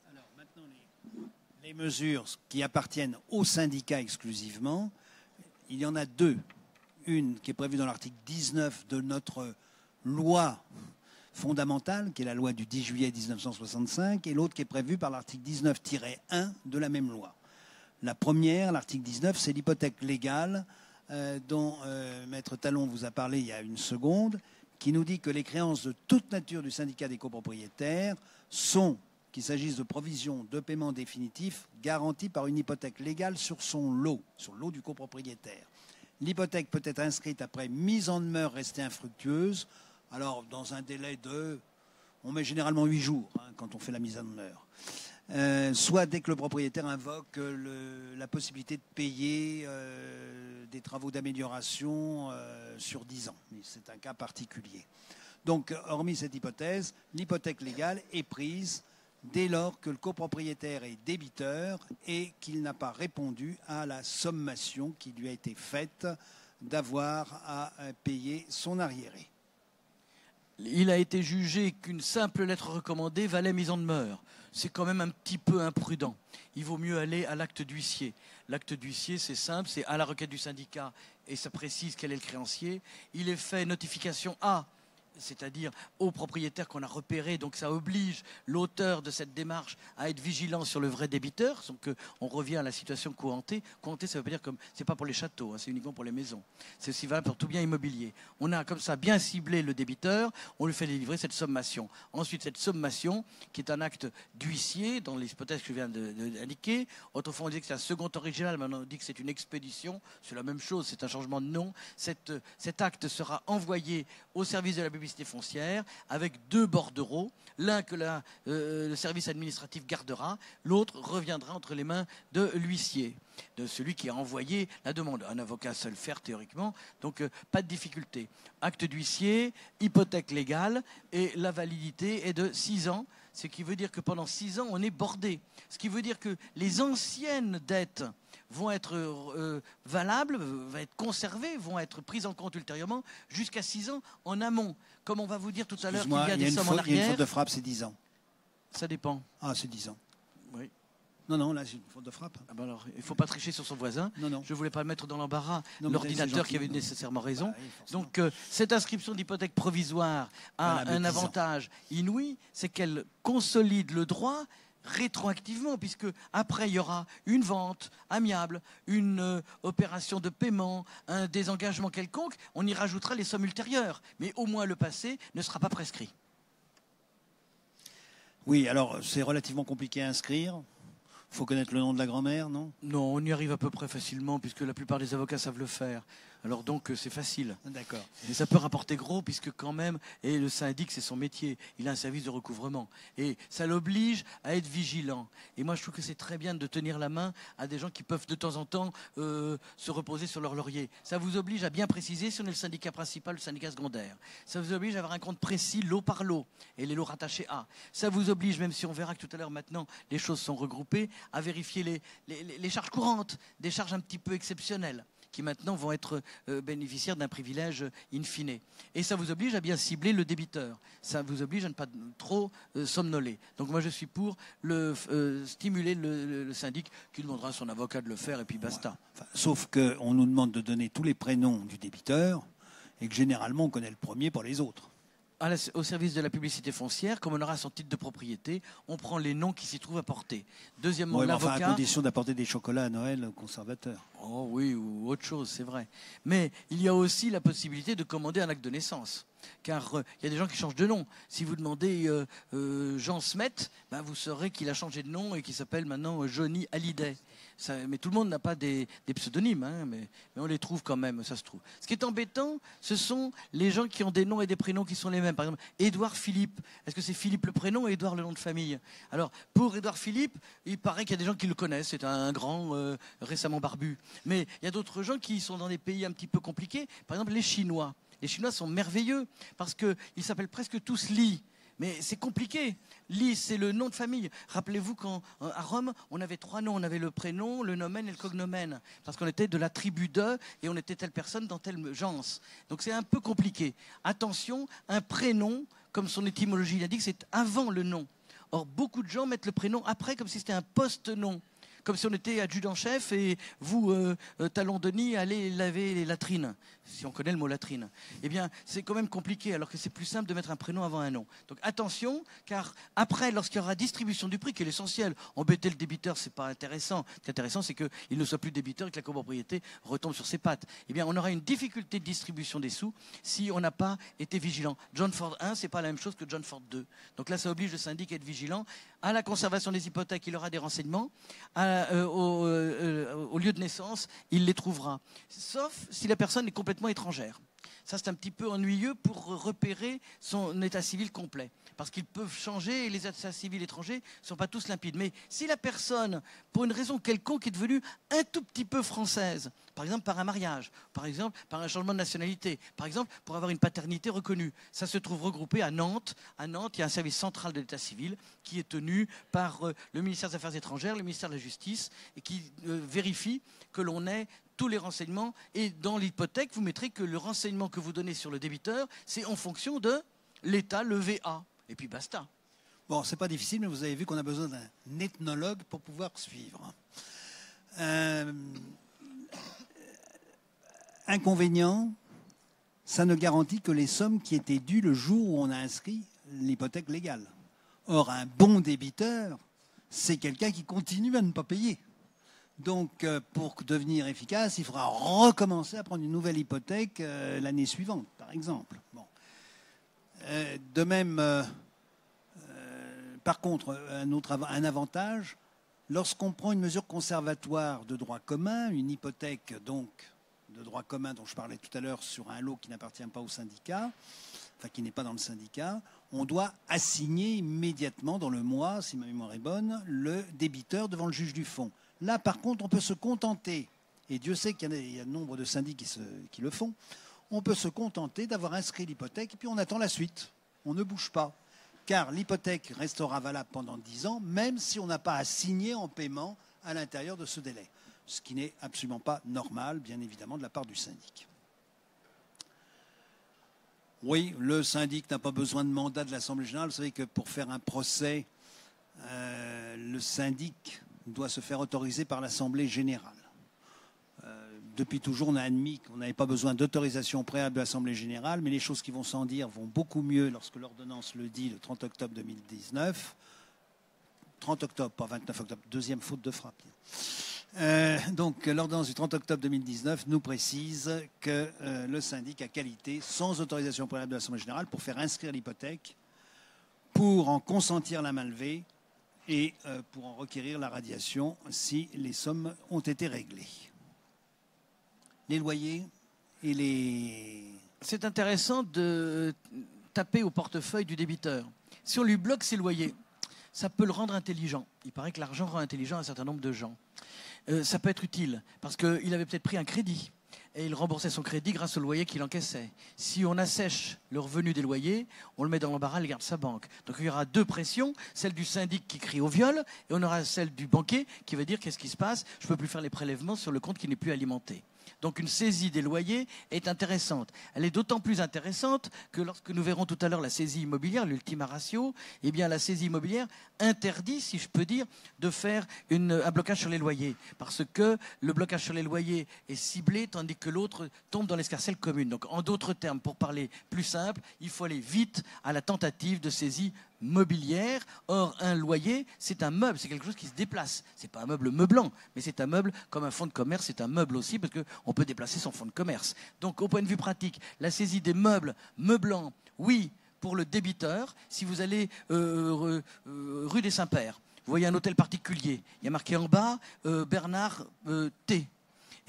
S1: Alors, maintenant Les mesures qui appartiennent au syndicat exclusivement, il y en a deux. Une qui est prévue dans l'article 19 de notre loi fondamentale, qui est la loi du 10 juillet 1965, et l'autre qui est prévue par l'article 19-1 de la même loi. La première, l'article 19, c'est l'hypothèque légale dont Maître Talon vous a parlé il y a une seconde, qui nous dit que les créances de toute nature du syndicat des copropriétaires sont, qu'il s'agisse de provisions de paiement définitif, garanties par une hypothèque légale sur son lot, sur le lot du copropriétaire. L'hypothèque peut être inscrite après mise en demeure restée infructueuse, alors dans un délai de, on met généralement 8 jours quand on fait la mise en demeure, soit dès que le propriétaire invoque la possibilité de payer des travaux d'amélioration sur 10 ans. C'est un cas particulier. Donc, hormis cette hypothèse, l'hypothèque légale est prise dès lors que le copropriétaire est débiteur et qu'il n'a pas répondu à la sommation qui lui a été faite d'avoir à payer son arriéré.
S2: Il a été jugé qu'une simple lettre recommandée valait mise en demeure. C'est quand même un petit peu imprudent. Il vaut mieux aller à l'acte d'huissier. L'acte d'huissier, c'est simple, c'est à la requête du syndicat et ça précise quel est le créancier. Il est fait notification à, c'est-à-dire au propriétaire qu'on a repéré. Donc ça oblige l'auteur de cette démarche à être vigilant sur le vrai débiteur. Donc on revient à la situation cohantée. Cohantée, ça veut pas dire comme c'est pas pour les châteaux, c'est uniquement pour les maisons. C'est aussi valable pour tout bien immobilier. On a comme ça bien ciblé le débiteur, on lui fait délivrer cette sommation. Ensuite, cette sommation, qui est un acte d'huissier, dans les hypothèses que je viens d'indiquer. Autrefois, on disait que c'est un second original, maintenant on dit que c'est une expédition. C'est la même chose, c'est un changement de nom. Cet acte sera envoyé au service de la publicité foncière avec 2 bordereaux, l'un que le service administratif gardera, l'autre reviendra entre les mains de l'huissier, de celui qui a envoyé la demande. Un avocat sait le faire théoriquement, donc pas de difficulté. Acte d'huissier, hypothèque légale et la validité est de 6 ans, ce qui veut dire que pendant 6 ans on est bordé, ce qui veut dire que les anciennes dettes vont être valables, vont être conservées, vont être prises en compte ultérieurement jusqu'à 6 ans en amont. Comme on va vous dire tout à l'heure qu'il y a des sommes en arrière.
S1: Il y a une faute de frappe, c'est 10 ans.
S2: Ça dépend.
S1: Ah, c'est 10 ans.
S2: Oui.
S1: Non, là, c'est une faute de frappe.
S2: Ah ben alors, il ne faut pas tricher sur son voisin.
S1: Non.
S2: Je ne voulais pas le mettre dans l'embarras. L'ordinateur qui avait nécessairement raison.
S1: Oui,
S2: donc, cette inscription d'hypothèque provisoire a un avantage inouï, c'est qu'elle consolide le droit rétroactivement, puisque après il y aura une vente amiable, une opération de paiement, un désengagement quelconque, on y rajoutera les sommes ultérieures, mais au moins le passé ne sera pas prescrit.
S1: Oui, alors c'est relativement compliqué à inscrire. Il faut connaître le nom de la grand-mère, non?
S2: Non, on y arrive à peu près facilement, puisque la plupart des avocats savent le faire. Alors donc, c'est facile.
S1: D'accord.
S2: Et ça peut rapporter gros, puisque quand même, et le syndic, c'est son métier. Il a un service de recouvrement. Et ça l'oblige à être vigilant. Et moi, je trouve que c'est très bien de tenir la main à des gens qui peuvent de temps en temps se reposer sur leur laurier. Ça vous oblige à bien préciser si on est le syndicat principal ou le syndicat secondaire. Ça vous oblige à avoir un compte précis, lot par lot, et les lots rattachés à. Ça vous oblige, même si on verra que tout à l'heure, maintenant, les choses sont regroupées, à vérifier les charges courantes, des charges un petit peu exceptionnelles, qui maintenant vont être bénéficiaires d'un privilège in fine. Et ça vous oblige à bien cibler le débiteur. Ça vous oblige à ne pas trop somnoler. Donc moi je suis pour stimuler le syndic qui demandera à son avocat de le faire et puis basta.
S1: Enfin, sauf qu'on nous demande de donner tous les prénoms du débiteur et que généralement on connaît le premier pour les autres.
S2: Au service de la publicité foncière, comme on aura son titre de propriété, on prend les noms qui s'y trouvent apportés. Deuxièmement, l'avocat...
S1: Enfin, à condition d'apporter des chocolats à Noël aux conservateurs.
S2: Oh oui, ou autre chose, c'est vrai. Mais il y a aussi la possibilité de commander un acte de naissance. Car il y a des gens qui changent de nom. Si vous demandez Jean Smet, ben vous saurez qu'il a changé de nom et qu'il s'appelle maintenant Johnny Hallyday. Mais tout le monde n'a pas des pseudonymes, hein, mais on les trouve quand même, ça se trouve. Ce qui est embêtant, ce sont les gens qui ont des noms et des prénoms qui sont les mêmes. Par exemple, Édouard Philippe. Est-ce que c'est Philippe le prénom ou Édouard le nom de famille? Alors, pour Édouard Philippe, il paraît qu'il y a des gens qui le connaissent. C'est un grand, récemment barbu. Mais il y a d'autres gens qui sont dans des pays un petit peu compliqués. Par exemple, les Chinois. Les Chinois sont merveilleux parce qu'ils s'appellent presque tous Li. Mais c'est compliqué. Li, c'est le nom de famille. Rappelez-vous qu'à Rome, on avait 3 noms. On avait le prénom, le nomen et le cognomen. Parce qu'on était de la tribu de et on était telle personne dans telle gens. Donc c'est un peu compliqué. Attention, un prénom, comme son étymologie l'indique, c'est avant le nom. Or, beaucoup de gens mettent le prénom après comme si c'était un post-nom. Comme si on était adjudant-chef et vous, Talon Denis, allez laver les latrines, si on connaît le mot latrine. Eh bien, c'est quand même compliqué, alors que c'est plus simple de mettre un prénom avant un nom. Donc attention, car après, lorsqu'il y aura distribution du prix, qui est l'essentiel, embêter le débiteur, c'est pas intéressant. Ce qui est intéressant, c'est qu'il ne soit plus débiteur et que la copropriété retombe sur ses pattes. Eh bien, on aura une difficulté de distribution des sous si on n'a pas été vigilant. John Ford 1, c'est pas la même chose que John Ford 2. Donc là, ça oblige le syndic à être vigilant. À la conservation des hypothèques, il aura des renseignements. Au lieu de naissance, il les trouvera. Sauf si la personne est complètement étrangère. Ça, c'est un petit peu ennuyeux pour repérer son état civil complet. Parce qu'ils peuvent changer et les états civils étrangers ne sont pas tous limpides. Mais si la personne, pour une raison quelconque, est devenue un tout petit peu française, par exemple par un mariage, par exemple par un changement de nationalité, par exemple pour avoir une paternité reconnue, ça se trouve regroupé à Nantes. À Nantes, il y a un service central de l'état civil qui est tenu par le ministère des Affaires étrangères, le ministère de la Justice, et qui vérifie que l'on ait tous les renseignements. Et dans l'hypothèque, vous mettrez que le renseignement que vous donnez sur le débiteur, c'est en fonction de l'état, le VA. Et puis basta.
S1: Bon, c'est pas difficile, mais vous avez vu qu'on a besoin d'un ethnologue pour pouvoir suivre. Inconvénient, ça ne garantit que les sommes qui étaient dues le jour où on a inscrit l'hypothèque légale. Or, un bon débiteur, c'est quelqu'un qui continue à ne pas payer. Donc, pour devenir efficace, il faudra recommencer à prendre une nouvelle hypothèque l'année suivante, par exemple. Bon. De même, par contre, un avantage, lorsqu'on prend une mesure conservatoire de droit commun, une hypothèque donc de droit commun dont je parlais tout à l'heure sur un lot qui n'appartient pas au syndicat, enfin qui n'est pas dans le syndicat, on doit assigner immédiatement dans le mois, si ma mémoire est bonne, le débiteur devant le juge du fond. Là, par contre, on peut se contenter, et Dieu sait qu'il y a nombre de syndics qui le font, on peut se contenter d'avoir inscrit l'hypothèque et puis on attend la suite. On ne bouge pas, car l'hypothèque restera valable pendant 10 ans, même si on n'a pas à signer en paiement à l'intérieur de ce délai. Ce qui n'est absolument pas normal, bien évidemment, de la part du syndic. Oui, le syndic n'a pas besoin de mandat de l'Assemblée générale. Vous savez que pour faire un procès, le syndic doit se faire autoriser par l'Assemblée générale. Depuis toujours, on a admis qu'on n'avait pas besoin d'autorisation préalable de l'Assemblée générale, mais les choses qui vont s'en dire vont beaucoup mieux lorsque l'ordonnance le dit le 30 octobre 2019. 30 octobre, pas 29 octobre, deuxième faute de frappe. Donc l'ordonnance du 30 octobre 2019 nous précise que le syndic a qualité, sans autorisation préalable de l'Assemblée générale, pour faire inscrire l'hypothèque, pour en consentir la main levée et pour en requérir la radiation si les sommes ont été réglées. Les loyers et les...
S2: C'est intéressant de taper au portefeuille du débiteur. Si on lui bloque ses loyers, ça peut le rendre intelligent. Il paraît que l'argent rend intelligent un certain nombre de gens. Ça peut être utile, parce qu'il avait peut-être pris un crédit, et il remboursait son crédit grâce au loyer qu'il encaissait. Si on assèche le revenu des loyers, on le met dans l'embarras, il garde sa banque. Donc il y aura deux pressions, celle du syndic qui crie au viol, et on aura celle du banquier qui va dire qu'est-ce qui se passe, je ne peux plus faire les prélèvements sur le compte qui n'est plus alimenté. Donc une saisie des loyers est intéressante. Elle est d'autant plus intéressante que lorsque nous verrons tout à l'heure la saisie immobilière, l'ultima ratio, eh bien la saisie immobilière interdit, si je peux dire, de faire un blocage sur les loyers. Parce que le blocage sur les loyers est ciblé, tandis que l'autre tombe dans l'escarcelle commune. Donc en d'autres termes, pour parler plus simple, il faut aller vite à la tentative de saisie mobilière. Or, un loyer, c'est un meuble, c'est quelque chose qui se déplace. C'est pas un meuble meublant, mais c'est un meuble comme un fonds de commerce, c'est un meuble aussi parce qu'on peut déplacer son fonds de commerce. Donc, au point de vue pratique, la saisie des meubles meublants, oui, pour le débiteur. Si vous allez rue des Saints-Pères, vous voyez un hôtel particulier, il y a marqué en bas Bernard T.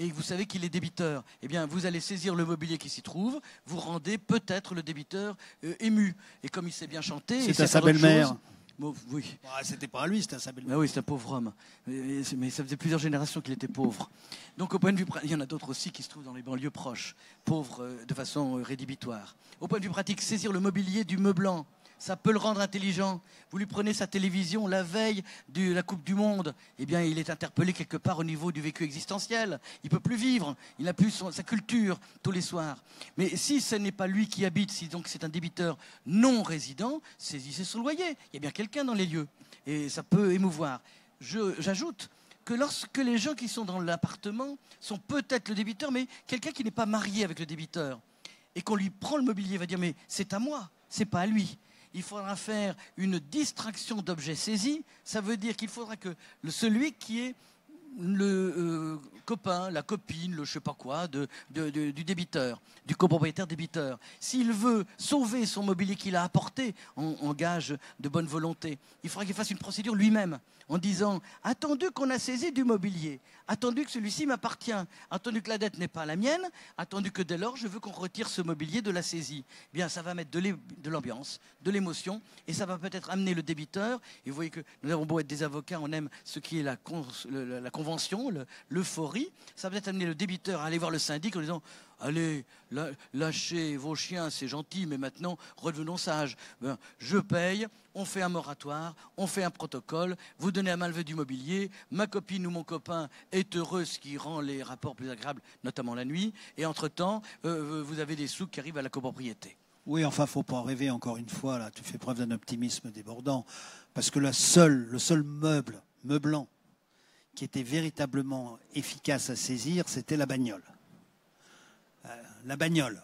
S2: Et vous savez qu'il est débiteur, eh bien, vous allez saisir le mobilier qui s'y trouve, vous rendez peut-être le débiteur ému. Et comme il sait bien chanter...
S1: C'est à sa belle-mère.
S2: Oui.
S1: Ah, c'était pas à lui, c'était à sa belle-mère.
S2: Ah oui, c'est un pauvre homme. Mais ça faisait plusieurs générations qu'il était pauvre. Donc, au point de vue... Il y en a d'autres aussi qui se trouvent dans les banlieues proches, pauvres de façon rédhibitoire. Au point de vue pratique, saisir le mobilier du meublant Ça peut le rendre intelligent. Vous lui prenez sa télévision la veille de la Coupe du Monde, eh bien, il est interpellé quelque part au niveau du vécu existentiel. Il ne peut plus vivre, il n'a plus sa culture tous les soirs. Mais si ce n'est pas lui qui habite, si donc c'est un débiteur non résident, saisissez son loyer. Il y a bien quelqu'un dans les lieux. Et ça peut émouvoir. J'ajoute que lorsque les gens qui sont dans l'appartement sont peut-être le débiteur, mais quelqu'un qui n'est pas marié avec le débiteur, et qu'on lui prend le mobilier, va dire « mais c'est à moi, c'est pas à lui ». Il faudra faire une distraction d'objets saisis. Ça veut dire qu'il faudra que celui qui est le copain, la copine, le je sais pas quoi, du débiteur, du copropriétaire débiteur, s'il veut sauver son mobilier qu'il a apporté en gage de bonne volonté, il faudra qu'il fasse une procédure lui-même en disant « attendu qu'on a saisi du mobilier, attendu que celui-ci m'appartient, attendu que la dette n'est pas la mienne, attendu que dès lors je veux qu'on retire ce mobilier de la saisie ». Bien, ça va mettre de l'ambiance, de l'émotion, et ça va peut-être amener le débiteur. Et vous voyez que nous avons beau être des avocats, on aime ce qui est la convention, l'euphorie. Ça va peut-être amener le débiteur à aller voir le syndic en disant « allez, lâchez vos chiens, c'est gentil, mais maintenant redevenons sages. Ben, je paye, on fait un moratoire, on fait un protocole, vous donnez à main levée du mobilier, ma copine ou mon copain est heureux, ce qui rend les rapports plus agréables, notamment la nuit, et entre-temps, vous avez des sous qui arrivent à la copropriété. »
S1: Oui, enfin, faut pas en rêver encore une fois. Là, tu fais preuve d'un optimisme débordant, parce que le seul meublant qui était véritablement efficace à saisir, c'était la bagnole. La bagnole.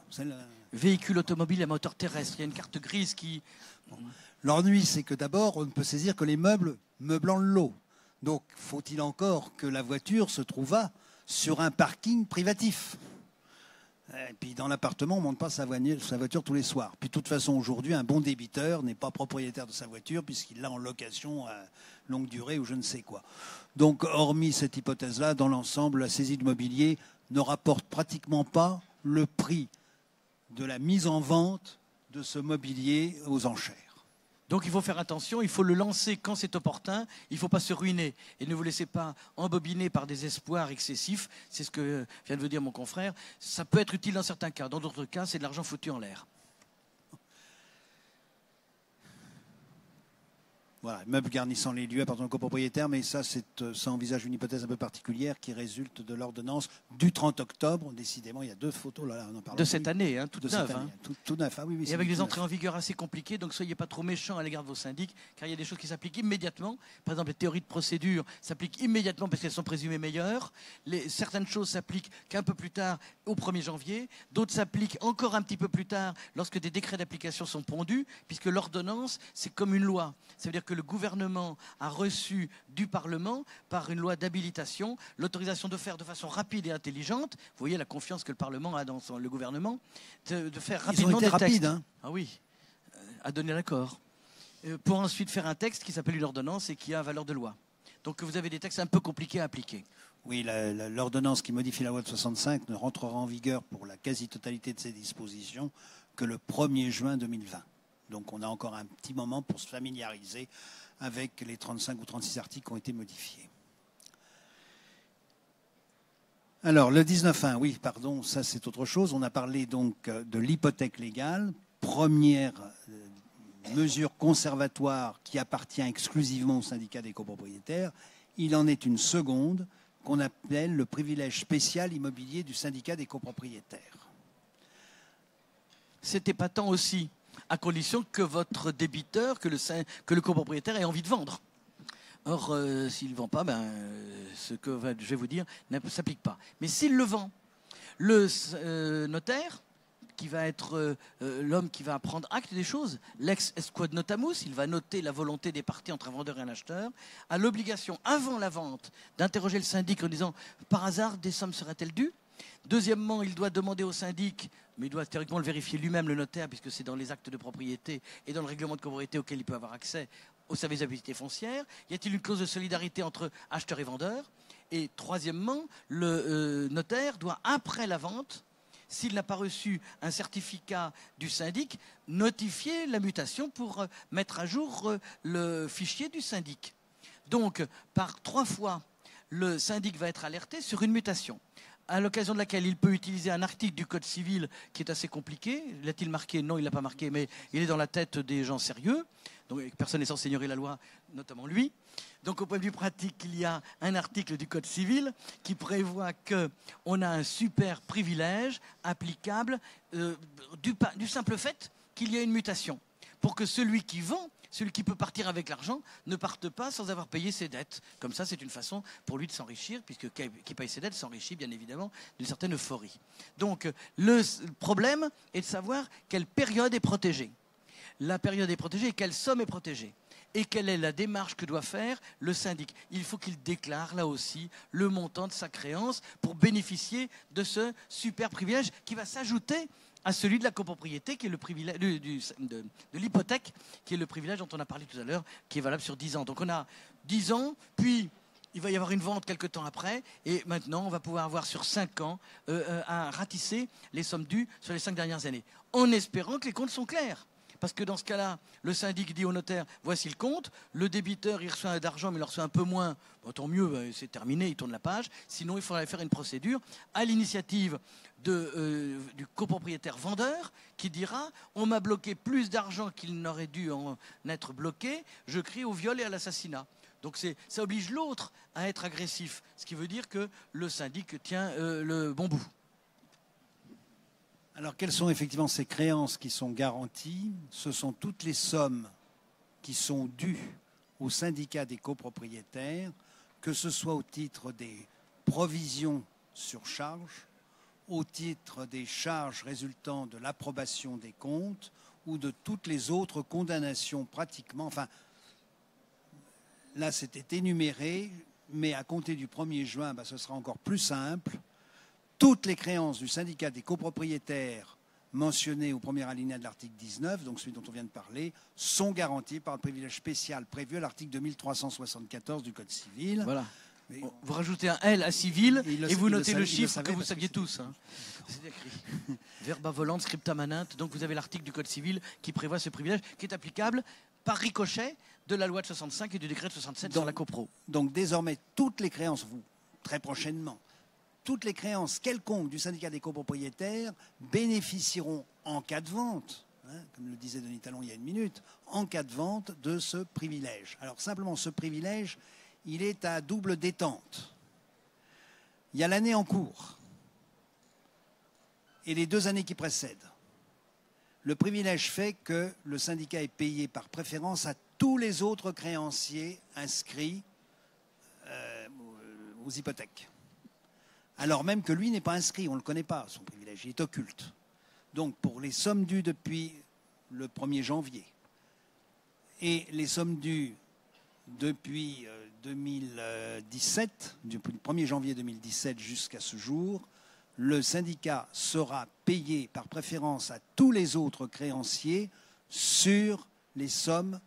S2: Véhicule automobile à moteur terrestre. Il y a une carte grise qui...
S1: L'ennui, c'est que d'abord, on ne peut saisir que les meubles meublant le lot. Donc, faut-il encore que la voiture se trouvât sur un parking privatif. Et puis, dans l'appartement, on ne monte pas sa voiture tous les soirs. Puis, de toute façon, aujourd'hui, un bon débiteur n'est pas propriétaire de sa voiture puisqu'il l'a en location à longue durée ou je ne sais quoi. Donc, hormis cette hypothèse-là, dans l'ensemble, la saisie de mobilier ne rapporte pratiquement pas le prix de la mise en vente de ce mobilier aux enchères.
S2: Donc il faut faire attention, il faut le lancer quand c'est opportun, il ne faut pas se ruiner et ne vous laissez pas embobiner par des espoirs excessifs, c'est ce que vient de vous dire mon confrère. Ça peut être utile dans certains cas, dans d'autres cas c'est de l'argent foutu en l'air.
S1: Voilà, meubles garnissant les lieux appartenant au copropriétaire, mais ça envisage une hypothèse un peu particulière qui résulte de l'ordonnance du 30 octobre. Décidément, il y a deux photos là, on en parle.
S2: De cette année, hein, toute neuve. Hein.
S1: Tout neuf, ah oui, oui.
S2: Et avec des entrées en vigueur assez compliquées, donc soyez pas trop méchants à l'égard de vos syndics, car il y a des choses qui s'appliquent immédiatement. Par exemple, les théories de procédure s'appliquent immédiatement parce qu'elles sont présumées meilleures. Certaines choses s'appliquent qu'un peu plus tard, au 1er janvier. D'autres s'appliquent encore un petit peu plus tard, lorsque des décrets d'application sont pondus, puisque l'ordonnance, c'est comme une loi. Ça veut dire que le gouvernement a reçu du Parlement, par une loi d'habilitation, l'autorisation de faire de façon rapide et intelligente, vous voyez la confiance que le Parlement a dans le gouvernement, de faire rapidement des textes. Hein. Ah oui, à donner l'accord. Pour ensuite faire un texte qui s'appelle une ordonnance et qui a valeur de loi. Donc vous avez des textes un peu compliqués à appliquer.
S1: Oui, l'ordonnance qui modifie la loi de 65 ne rentrera en vigueur pour la quasi-totalité de ses dispositions que le 1er juin 2020. Donc on a encore un petit moment pour se familiariser avec les 35 ou 36 articles qui ont été modifiés. Alors le 19.1, oui, pardon, ça c'est autre chose. On a parlé donc de l'hypothèque légale, première mesure conservatoire qui appartient exclusivement au syndicat des copropriétaires. Il en est une seconde qu'on appelle le privilège spécial immobilier du syndicat des copropriétaires.
S2: C'est épatant aussi, à condition que votre débiteur, que le copropriétaire ait envie de vendre. Or, s'il ne vend pas, ce que je vais vous dire ne s'applique pas. Mais s'il le vend, le notaire, qui va être l'homme qui va prendre acte des choses, l'ex est quod notamus, il va noter la volonté des parties entre un vendeur et un acheteur, a l'obligation, avant la vente, d'interroger le syndic en disant « par hasard, des sommes seraient-elles dues ?» Deuxièmement, il doit demander au syndic, mais il doit théoriquement le vérifier lui-même, le notaire, puisque c'est dans les actes de propriété et dans le règlement de copropriété auquel il peut avoir accès au service d'habilité foncière. Y a-t-il une clause de solidarité entre acheteur et vendeur? Et troisièmement, le notaire doit, après la vente, s'il n'a pas reçu un certificat du syndic, notifier la mutation pour mettre à jour le fichier du syndic. Donc, par 3 fois, le syndic va être alerté sur une mutation. à l'occasion de laquelle il peut utiliser un article du Code civil qui est assez compliqué. L'a-t-il marqué? Non, il ne l'a pas marqué, mais il est dans la tête des gens sérieux. Donc personne n'est censé ignorer la loi, notamment lui. Donc au point de vue pratique, il y a un article du Code civil qui prévoit qu'on a un super privilège applicable du simple fait qu'il y a une mutation. Pour que celui qui vend, celui qui peut partir avec l'argent, ne parte pas sans avoir payé ses dettes. Comme ça, c'est une façon pour lui de s'enrichir, puisque qui paye ses dettes s'enrichit bien évidemment d'une certaine euphorie. Donc le problème est de savoir quelle période est protégée. La période est protégée et quelle somme est protégée. Et quelle est la démarche que doit faire le syndic? Il faut qu'il déclare là aussi le montant de sa créance pour bénéficier de ce super privilège qui va s'ajouter à celui de la copropriété, qui est le privilège de l'hypothèque, qui est le privilège dont on a parlé tout à l'heure, qui est valable sur 10 ans. Donc on a 10 ans, puis il va y avoir une vente quelque temps après, et maintenant on va pouvoir avoir sur 5 ans à ratisser les sommes dues sur les 5 dernières années, en espérant que les comptes sont clairs. Parce que dans ce cas-là, le syndic dit au notaire, voici le compte, le débiteur, il reçoit d'argent, mais il en reçoit un peu moins, bon, tant mieux, c'est terminé, il tourne la page. Sinon, il faudrait faire une procédure à l'initiative du copropriétaire vendeur qui dira, on m'a bloqué plus d'argent qu'il n'aurait dû en être bloqué, je crie au viol et à l'assassinat. Donc ça oblige l'autre à être agressif, ce qui veut dire que le syndic tient le bon bout.
S1: Alors, quelles sont effectivement ces créances qui sont garanties? Ce sont toutes les sommes qui sont dues au syndicat des copropriétaires, que ce soit au titre des provisions sur charge, au titre des charges résultant de l'approbation des comptes ou de toutes les autres condamnations pratiquement. Enfin, là, c'était énuméré, mais à compter du 1er juin, ce sera encore plus simple. Toutes les créances du syndicat des copropriétaires mentionnées au premier alinéa de l'article 19, donc celui dont on vient de parler, sont garanties par le privilège spécial prévu à l'article 2374 du Code civil.
S2: Voilà. Mais vous rajoutez un L à civil et vous notez le chiffre que vous saviez tous. Hein. C'est écrit. Verba volant, scripta manent. Donc vous avez l'article du Code civil qui prévoit ce privilège qui est applicable par ricochet de la loi de 65 et du décret de 67 sur la copro.
S1: Donc désormais, toutes les créances, très prochainement, toutes les créances quelconques du syndicat des copropriétaires bénéficieront en cas de vente, comme le disait Denis Talon il y a une minute, en cas de vente de ce privilège. Alors simplement, ce privilège, il est à double détente. Il y a l'année en cours et les 2 années qui précèdent. Le privilège fait que le syndicat est payé par préférence à tous les autres créanciers inscrits aux hypothèques. Alors même que lui n'est pas inscrit, on ne le connaît pas, son privilège, il est occulte. Donc pour les sommes dues depuis le 1er janvier et les sommes dues depuis 2017, du 1er janvier 2017 jusqu'à ce jour, le syndicat sera payé par préférence à tous les autres créanciers sur les sommes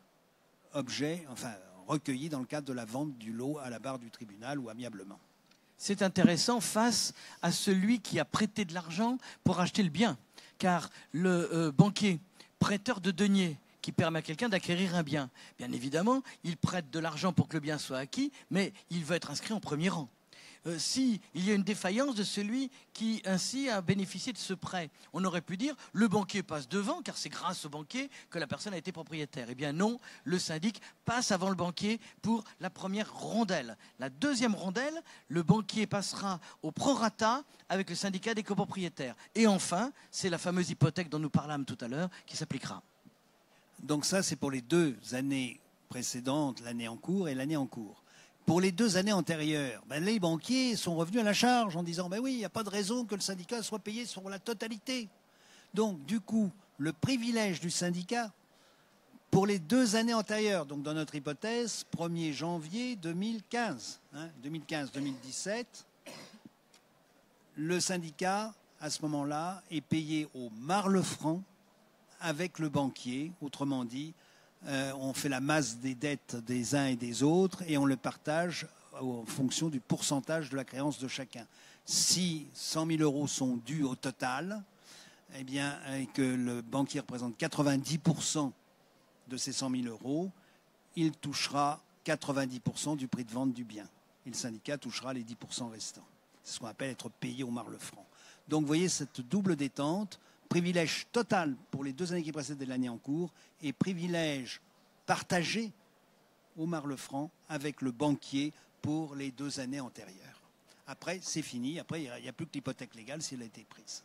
S1: recueillies dans le cadre de la vente du lot à la barre du tribunal ou amiablement.
S2: C'est intéressant face à celui qui a prêté de l'argent pour acheter le bien. Car le banquier, prêteur de deniers, qui permet à quelqu'un d'acquérir un bien, bien évidemment, il prête de l'argent pour que le bien soit acquis, mais il veut être inscrit en premier rang. S'il y a une défaillance de celui qui ainsi a bénéficié de ce prêt, on aurait pu dire le banquier passe devant car c'est grâce au banquier que la personne a été propriétaire. Eh bien non, le syndic passe avant le banquier pour la première rondelle. La deuxième rondelle, le banquier passera au prorata avec le syndicat des copropriétaires. Et enfin, c'est la fameuse hypothèque dont nous parlâmes tout à l'heure qui s'appliquera.
S1: Donc ça, c'est pour les 2 années précédentes, l'année en cours et l'année en cours. Pour les 2 années antérieures, les banquiers sont revenus à la charge en disant oui, il n'y a pas de raison que le syndicat soit payé sur la totalité. Donc, du coup, le privilège du syndicat, pour les 2 années antérieures, donc dans notre hypothèse, 1er janvier 2015, 2015-2017, le syndicat, à ce moment-là, est payé au marle-franc avec le banquier, autrement dit, on fait la masse des dettes des uns et des autres et on le partage en fonction du pourcentage de la créance de chacun. Si 100 000 euros sont dus au total, eh bien, et que le banquier représente 90% de ces 100 000 euros, il touchera 90% du prix de vente du bien. Et le syndicat touchera les 10% restants. C'est ce qu'on appelle être payé au marc-le-franc. Donc vous voyez cette double détente, privilège total pour les 2 années qui précèdent l'année en cours et privilège partagé au marc-le-franc avec le banquier pour les 2 années antérieures. Après, c'est fini. Après, il n'y a plus que l'hypothèque légale si elle a été prise.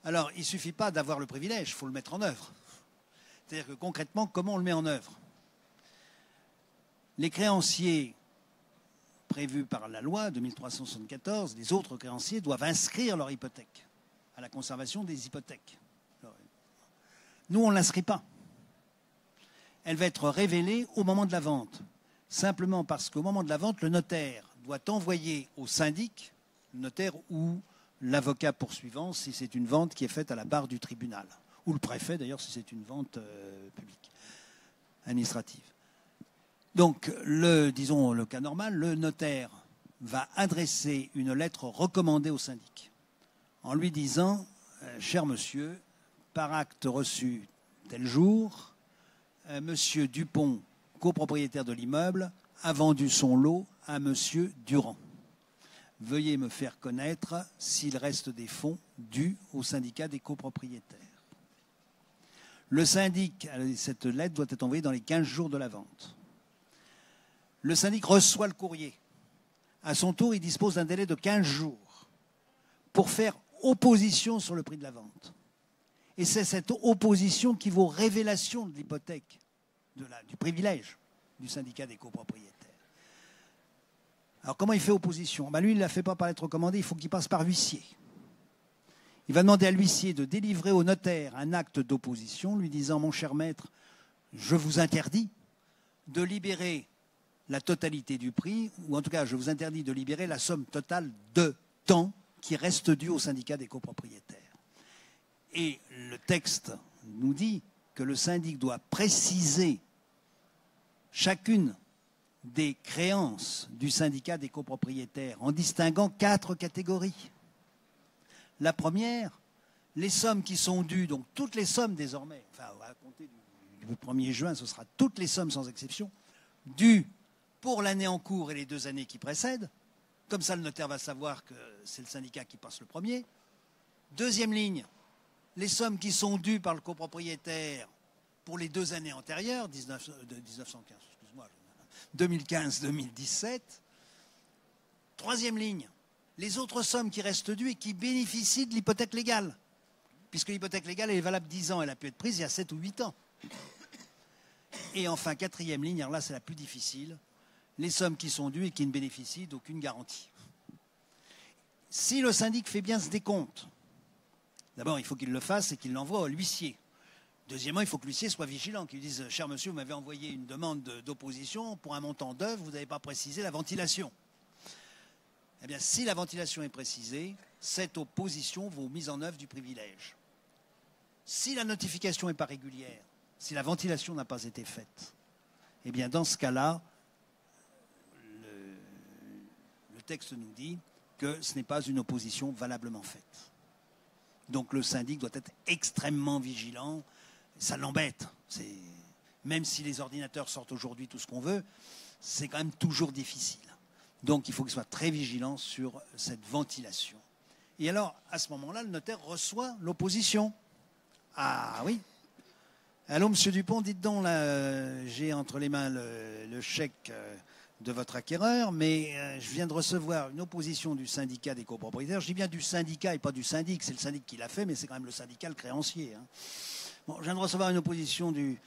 S1: Alors, il ne suffit pas d'avoir le privilège, il faut le mettre en œuvre. C'est-à-dire que concrètement, comment on le met en œuvre? Les créanciers prévus par la loi de 1374, les autres créanciers doivent inscrire leur hypothèque à la conservation des hypothèques. Nous, on ne l'inscrit pas. Elle va être révélée au moment de la vente. Simplement parce qu'au moment de la vente, le notaire doit envoyer au syndic, le notaire ou l'avocat poursuivant si c'est une vente qui est faite à la barre du tribunal, ou le préfet d'ailleurs si c'est une vente publique, administrative. Donc, disons le cas normal, le notaire va adresser une lettre recommandée au syndic en lui disant « Cher monsieur, par acte reçu tel jour, monsieur Dupont, copropriétaire de l'immeuble, a vendu son lot à monsieur Durand. Veuillez me faire connaître s'il reste des fonds dus au syndicat des copropriétaires. » Le syndic, cette lettre doit être envoyée dans les 15 jours de la vente. Le syndic reçoit le courrier. À son tour, il dispose d'un délai de 15 jours pour faire opposition sur le prix de la vente. Et c'est cette opposition qui vaut révélation de l'hypothèque, du privilège du syndicat des copropriétaires. Alors comment il fait opposition? Lui, il ne la fait pas par lettre recommandée, il faut qu'il passe par l'huissier. Il va demander à l'huissier de délivrer au notaire un acte d'opposition, lui disant « Mon cher maître, je vous interdis de libérer la totalité du prix, ou en tout cas, je vous interdis de libérer la somme totale de temps qui reste due au syndicat des copropriétaires. » Et le texte nous dit que le syndic doit préciser chacune des créances du syndicat des copropriétaires en distinguant 4 catégories. La première, les sommes qui sont dues, donc toutes les sommes désormais, enfin à compter du 1er juin, ce sera toutes les sommes sans exception, dues pour l'année en cours et les 2 années qui précèdent. Comme ça, le notaire va savoir que c'est le syndicat qui passe le premier. Deuxième ligne, les sommes qui sont dues par le copropriétaire pour les 2 années antérieures, 2015-2017. Troisième ligne, les autres sommes qui restent dues et qui bénéficient de l'hypothèque légale, puisque l'hypothèque légale elle est valable 10 ans, elle a pu être prise il y a 7 ou 8 ans. Et enfin, quatrième ligne, alors là c'est la plus difficile, les sommes qui sont dues et qui ne bénéficient d'aucune garantie. Si le syndic fait bien ce décompte, d'abord il faut qu'il le fasse et qu'il l'envoie à l'huissier. Deuxièmement, il faut que l'huissier soit vigilant, qu'il dise « Cher monsieur, vous m'avez envoyé une demande d'opposition pour un montant d'œuvre, vous n'avez pas précisé la ventilation. » Eh bien, si la ventilation est précisée, cette opposition vaut mise en œuvre du privilège. Si la notification n'est pas régulière, si la ventilation n'a pas été faite, eh bien, dans ce cas-là, le texte nous dit que ce n'est pas une opposition valablement faite. Donc le syndic doit être extrêmement vigilant. Ça l'embête. Même si les ordinateurs sortent aujourd'hui tout ce qu'on veut, c'est quand même toujours difficile. Donc il faut qu'il soit très vigilant sur cette ventilation. Et alors, à ce moment-là, le notaire reçoit l'opposition. Ah oui. Allô, monsieur Dupont, dites donc, là, j'ai entre les mains le chèque de votre acquéreur, mais je viens de recevoir une opposition du syndicat des copropriétaires. Je dis bien du syndicat et pas du syndic. C'est le syndic qui l'a fait, mais c'est quand même le syndicat, le créancier. Hein. Bon, je viens de recevoir une opposition du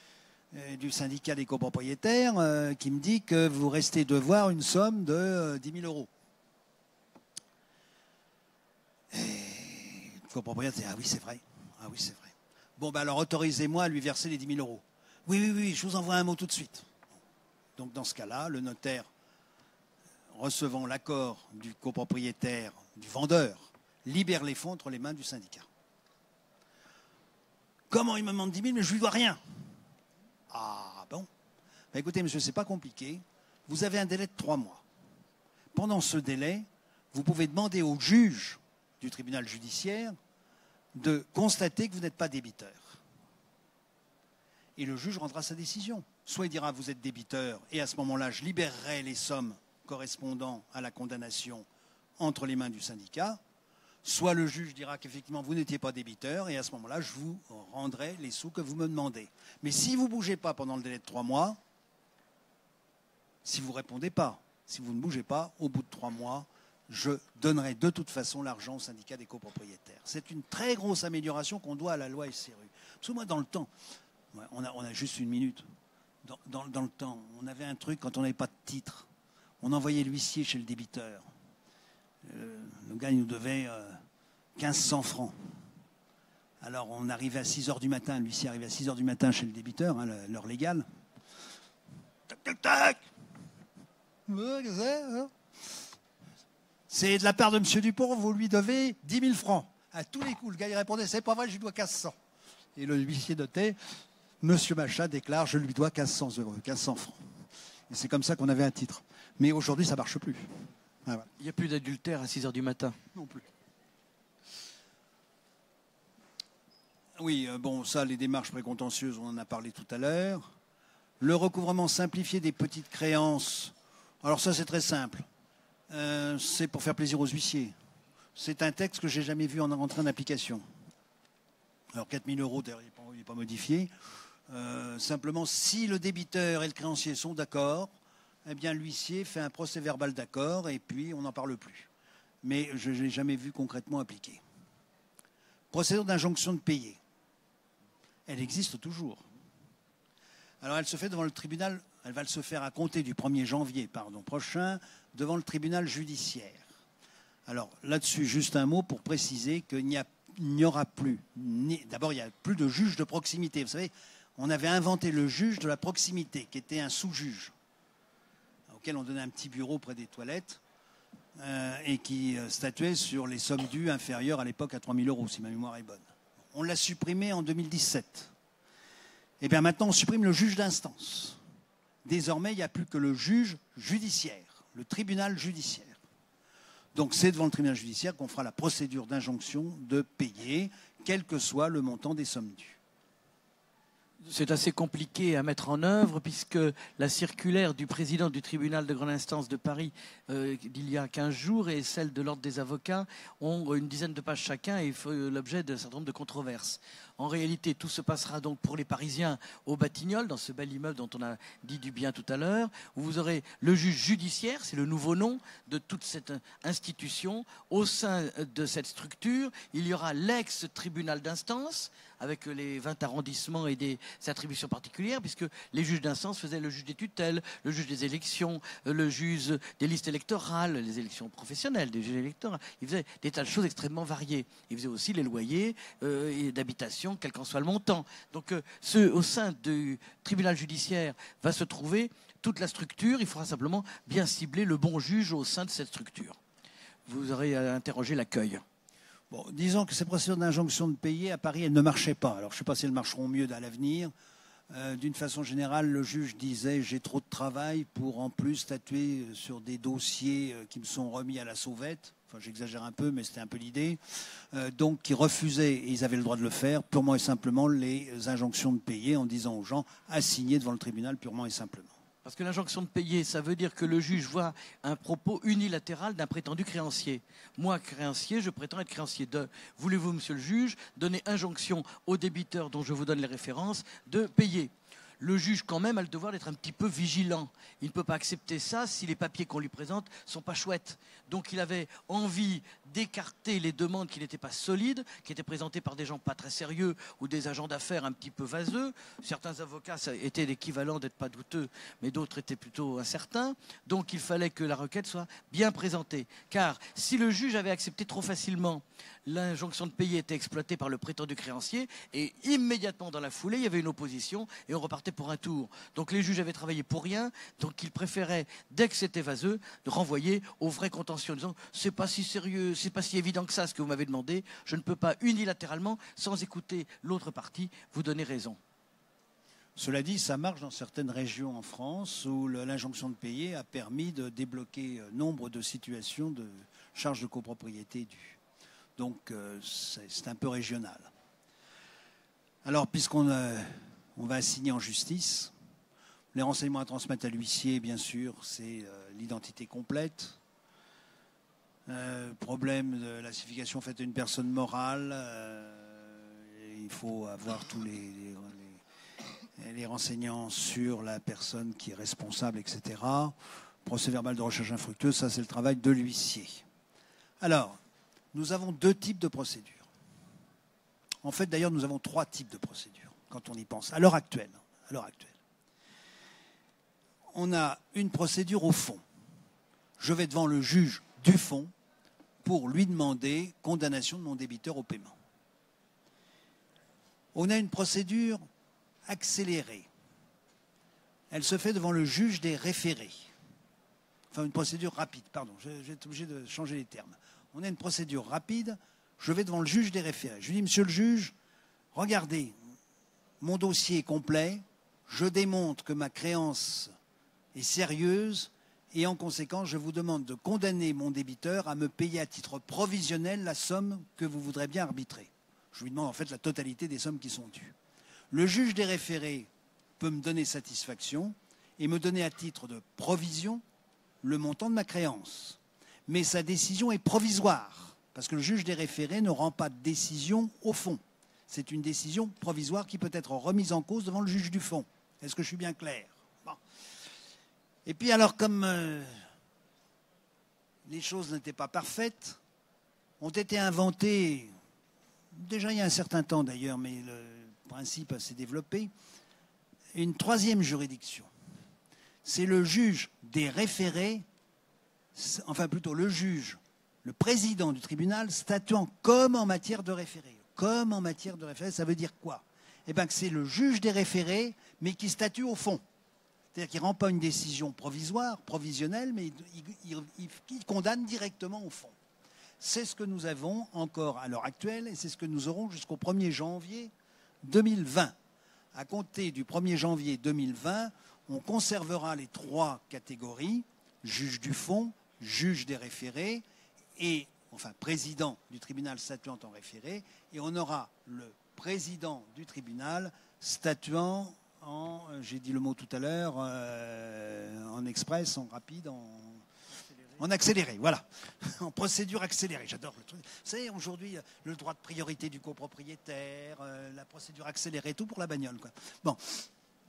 S1: syndicat des copropriétaires qui me dit que vous restez devoir une somme de 10 000 euros. Et le copropriétaire dit « Ah oui, c'est vrai. Ah oui, c'est vrai. Bon, ben alors autorisez-moi à lui verser les 10 000 euros. Oui, oui, oui, je vous envoie un mot tout de suite. » Donc dans ce cas-là, le notaire, recevant l'accord du copropriétaire, du vendeur, libère les fonds entre les mains du syndicat. Comment il me demande 10 000, mais je ne lui dois rien? Ah bon? Ben écoutez, monsieur, ce n'est pas compliqué. Vous avez un délai de 3 mois. Pendant ce délai, vous pouvez demander au juge du tribunal judiciaire de constater que vous n'êtes pas débiteur. Et le juge rendra sa décision. soit il dira vous êtes débiteur et à ce moment-là, je libérerai les sommes correspondant à la condamnation entre les mains du syndicat, soit le juge dira qu'effectivement vous n'étiez pas débiteur et à ce moment-là, je vous rendrai les sous que vous me demandez. Mais si vous ne bougez pas pendant le délai de 3 mois, si vous ne répondez pas, si vous ne bougez pas, au bout de 3 mois, je donnerai de toute façon l'argent au syndicat des copropriétaires. C'est une très grosse amélioration qu'on doit à la loi SRU. Parce que moi, dans le temps, on a juste une minute, dans le temps, on avait un truc quand on n'avait pas de titre. On envoyait l'huissier chez le débiteur. Le gars, il nous devait 1500 francs. Alors, on arrivait à 6 h du matin, l'huissier arrivait à 6 h du matin chez le débiteur, hein, l'heure légale. Tac, tac, tac. C'est de la part de M. Dupont, vous lui devez 10 000 francs. À tous les coups, le gars il répondait, c'est pas vrai, je lui dois 1500. Et le huissier notait, M. Machat déclare, je lui dois 1500 francs. Et c'est comme ça qu'on avait un titre. Mais aujourd'hui, ça ne marche plus. Ah, voilà.
S2: Il n'y a plus d'adultère à 6 h du matin.
S1: Non plus. Oui, bon, ça, les démarches précontentieuses, on en a parlé tout à l'heure. Le recouvrement simplifié des petites créances. Alors ça, c'est très simple. C'est pour faire plaisir aux huissiers. C'est un texte que je n'ai jamais vu en entrée en application. Alors 4 000 €, d'ailleurs, il n'est pas modifié. Simplement, si le débiteur et le créancier sont d'accord, eh bien l'huissier fait un procès-verbal d'accord et puis on n'en parle plus. Mais je ne l'ai jamais vu concrètement appliqué. Procédure d'injonction de payer. Elle existe toujours. Alors elle se fait devant le tribunal, elle va se faire à compter du 1er janvier prochain, devant le tribunal judiciaire. Alors là-dessus, juste un mot pour préciser qu'il n'y aura plus, d'abord il n'y a plus de juge de proximité. Vous savez, on avait inventé le juge de la proximité, qui était un sous-juge, auquel on donnait un petit bureau près des toilettes, et qui statuait sur les sommes dues inférieures à l'époque à 3 000 €, si ma mémoire est bonne. On l'a supprimé en 2017. Et bien maintenant, on supprime le juge d'instance. Désormais, il n'y a plus que le juge judiciaire, le tribunal judiciaire. Donc c'est devant le tribunal judiciaire qu'on fera la procédure d'injonction de payer, quel que soit le montant des sommes dues.
S2: C'est assez compliqué à mettre en œuvre puisque la circulaire du président du tribunal de grande instance de Paris d'il y a 15 jours et celle de l'ordre des avocats ont une dizaine de pages chacun et font l'objet d'un certain nombre de controverses. En réalité, tout se passera donc pour les Parisiens au Batignolles, dans ce bel immeuble dont on a dit du bien tout à l'heure, où vous aurez le juge judiciaire, c'est le nouveau nom de toute cette institution. Au sein de cette structure, il y aura l'ex-tribunal d'instance, avec les 20 arrondissements et des attributions particulières, puisque les juges d'instance faisaient le juge des tutelles, le juge des élections, le juge des listes électorales, les élections professionnelles, des juges électoraux. Ils faisaient des tas de choses extrêmement variées. Ils faisaient aussi les loyers d'habitation, quel qu'en soit le montant. Donc au sein du tribunal judiciaire va se trouver toute la structure. Il faudra simplement bien cibler le bon juge au sein de cette structure. Vous aurez à interroger l'accueil.
S1: Bon, disons que ces procédures d'injonction de payer, à Paris, elles ne marchaient pas. Alors, je ne sais pas si elles marcheront mieux à l'avenir. D'une façon générale, le juge disait « j'ai trop de travail pour en plus statuer sur des dossiers qui me sont remis à la sauvette ». Enfin, j'exagère un peu, mais c'était un peu l'idée. Donc, ils refusaient, et ils avaient le droit de le faire, purement et simplement les injonctions de payer en disant aux gens « assignez devant le tribunal purement et simplement ».
S2: Parce que l'injonction de payer, ça veut dire que le juge voit un propos unilatéral d'un prétendu créancier. Moi, créancier, je prétends être créancier. Voulez-vous, monsieur le juge, donner injonction au débiteur dont je vous donne les références de payer ? Le juge, quand même, a le devoir d'être un petit peu vigilant. Il ne peut pas accepter ça si les papiers qu'on lui présente ne sont pas chouettes. Donc il avait envie d'écarter les demandes qui n'étaient pas solides, qui étaient présentées par des gens pas très sérieux ou des agents d'affaires un petit peu vaseux. Certains avocats ça étaient l'équivalent d'être pas douteux, mais d'autres étaient plutôt incertains. Donc il fallait que la requête soit bien présentée. Car si le juge avait accepté trop facilement, l'injonction de payer était exploitée par le prétendu créancier et immédiatement dans la foulée, il y avait une opposition et on repartait pour un tour. Donc les juges avaient travaillé pour rien, donc ils préféraient, dès que c'était vaseux, de renvoyer au vrai contentieux en disant « c'est pas si sérieux, c'est pas si évident que ça ce que vous m'avez demandé, je ne peux pas unilatéralement, sans écouter l'autre partie, vous donner raison ».
S1: Cela dit, ça marche dans certaines régions en France où l'injonction de payer a permis de débloquer nombre de situations de charges de copropriété dues. Donc c'est un peu régional. Alors puisqu'on va assigner en justice, Les renseignements à transmettre à l'huissier, bien sûr, c'est l'identité complète. Problème de la signification faite à une personne morale. Il faut avoir tous les renseignements sur la personne qui est responsable, etc. Procès verbal de recherche infructueuse, ça c'est le travail de l'huissier. Alors, nous avons 2 types de procédures. En fait, d'ailleurs, nous avons 3 types de procédures, quand on y pense, à l'heure actuelle. On a une procédure au fond. Je vais devant le juge du fond pour lui demander condamnation de mon débiteur au paiement. On a une procédure accélérée. Elle se fait devant le juge des référés. Enfin, une procédure rapide, pardon, je vais être obligé de changer les termes. On a une procédure rapide, je vais devant le juge des référés. Je lui dis, monsieur le juge, regardez, mon dossier est complet, je démontre que ma créance est sérieuse et en conséquence, je vous demande de condamner mon débiteur à me payer à titre provisionnel la somme que vous voudrez bien arbitrer. Je lui demande en fait la totalité des sommes qui sont dues. Le juge des référés peut me donner satisfaction et me donner à titre de provision le montant de ma créance. Mais sa décision est provisoire, parce que le juge des référés ne rend pas de décision au fond. C'est une décision provisoire qui peut être remise en cause devant le juge du fond. Est-ce que je suis bien clair? Bon. Et puis alors, comme les choses n'étaient pas parfaites, ont été inventées, déjà il y a un certain temps d'ailleurs, mais le principe s'est développé, une 3e juridiction. C'est le juge des référés, enfin plutôt le juge, le président du tribunal statuant comme en matière de référé. Comme en matière de référé, ça veut dire quoi? Eh bien que c'est le juge des référés, mais qui statue au fond. C'est-à-dire qu'il ne rend pas une décision provisoire, provisionnelle, mais il condamne directement au fond. C'est ce que nous avons encore à l'heure actuelle et c'est ce que nous aurons jusqu'au 1er janvier 2020. À compter du 1er janvier 2020, on conservera les 3 catégories, juge du fond, juge des référés et, enfin, président du tribunal statuant en référé, et on aura le président du tribunal statuant en, j'ai dit le mot tout à l'heure, en express, en rapide, en accéléré, voilà. En procédure accélérée, j'adore le truc. Vous savez, aujourd'hui, le droit de priorité du copropriétaire, la procédure accélérée, tout pour la bagnole, quoi. Bon.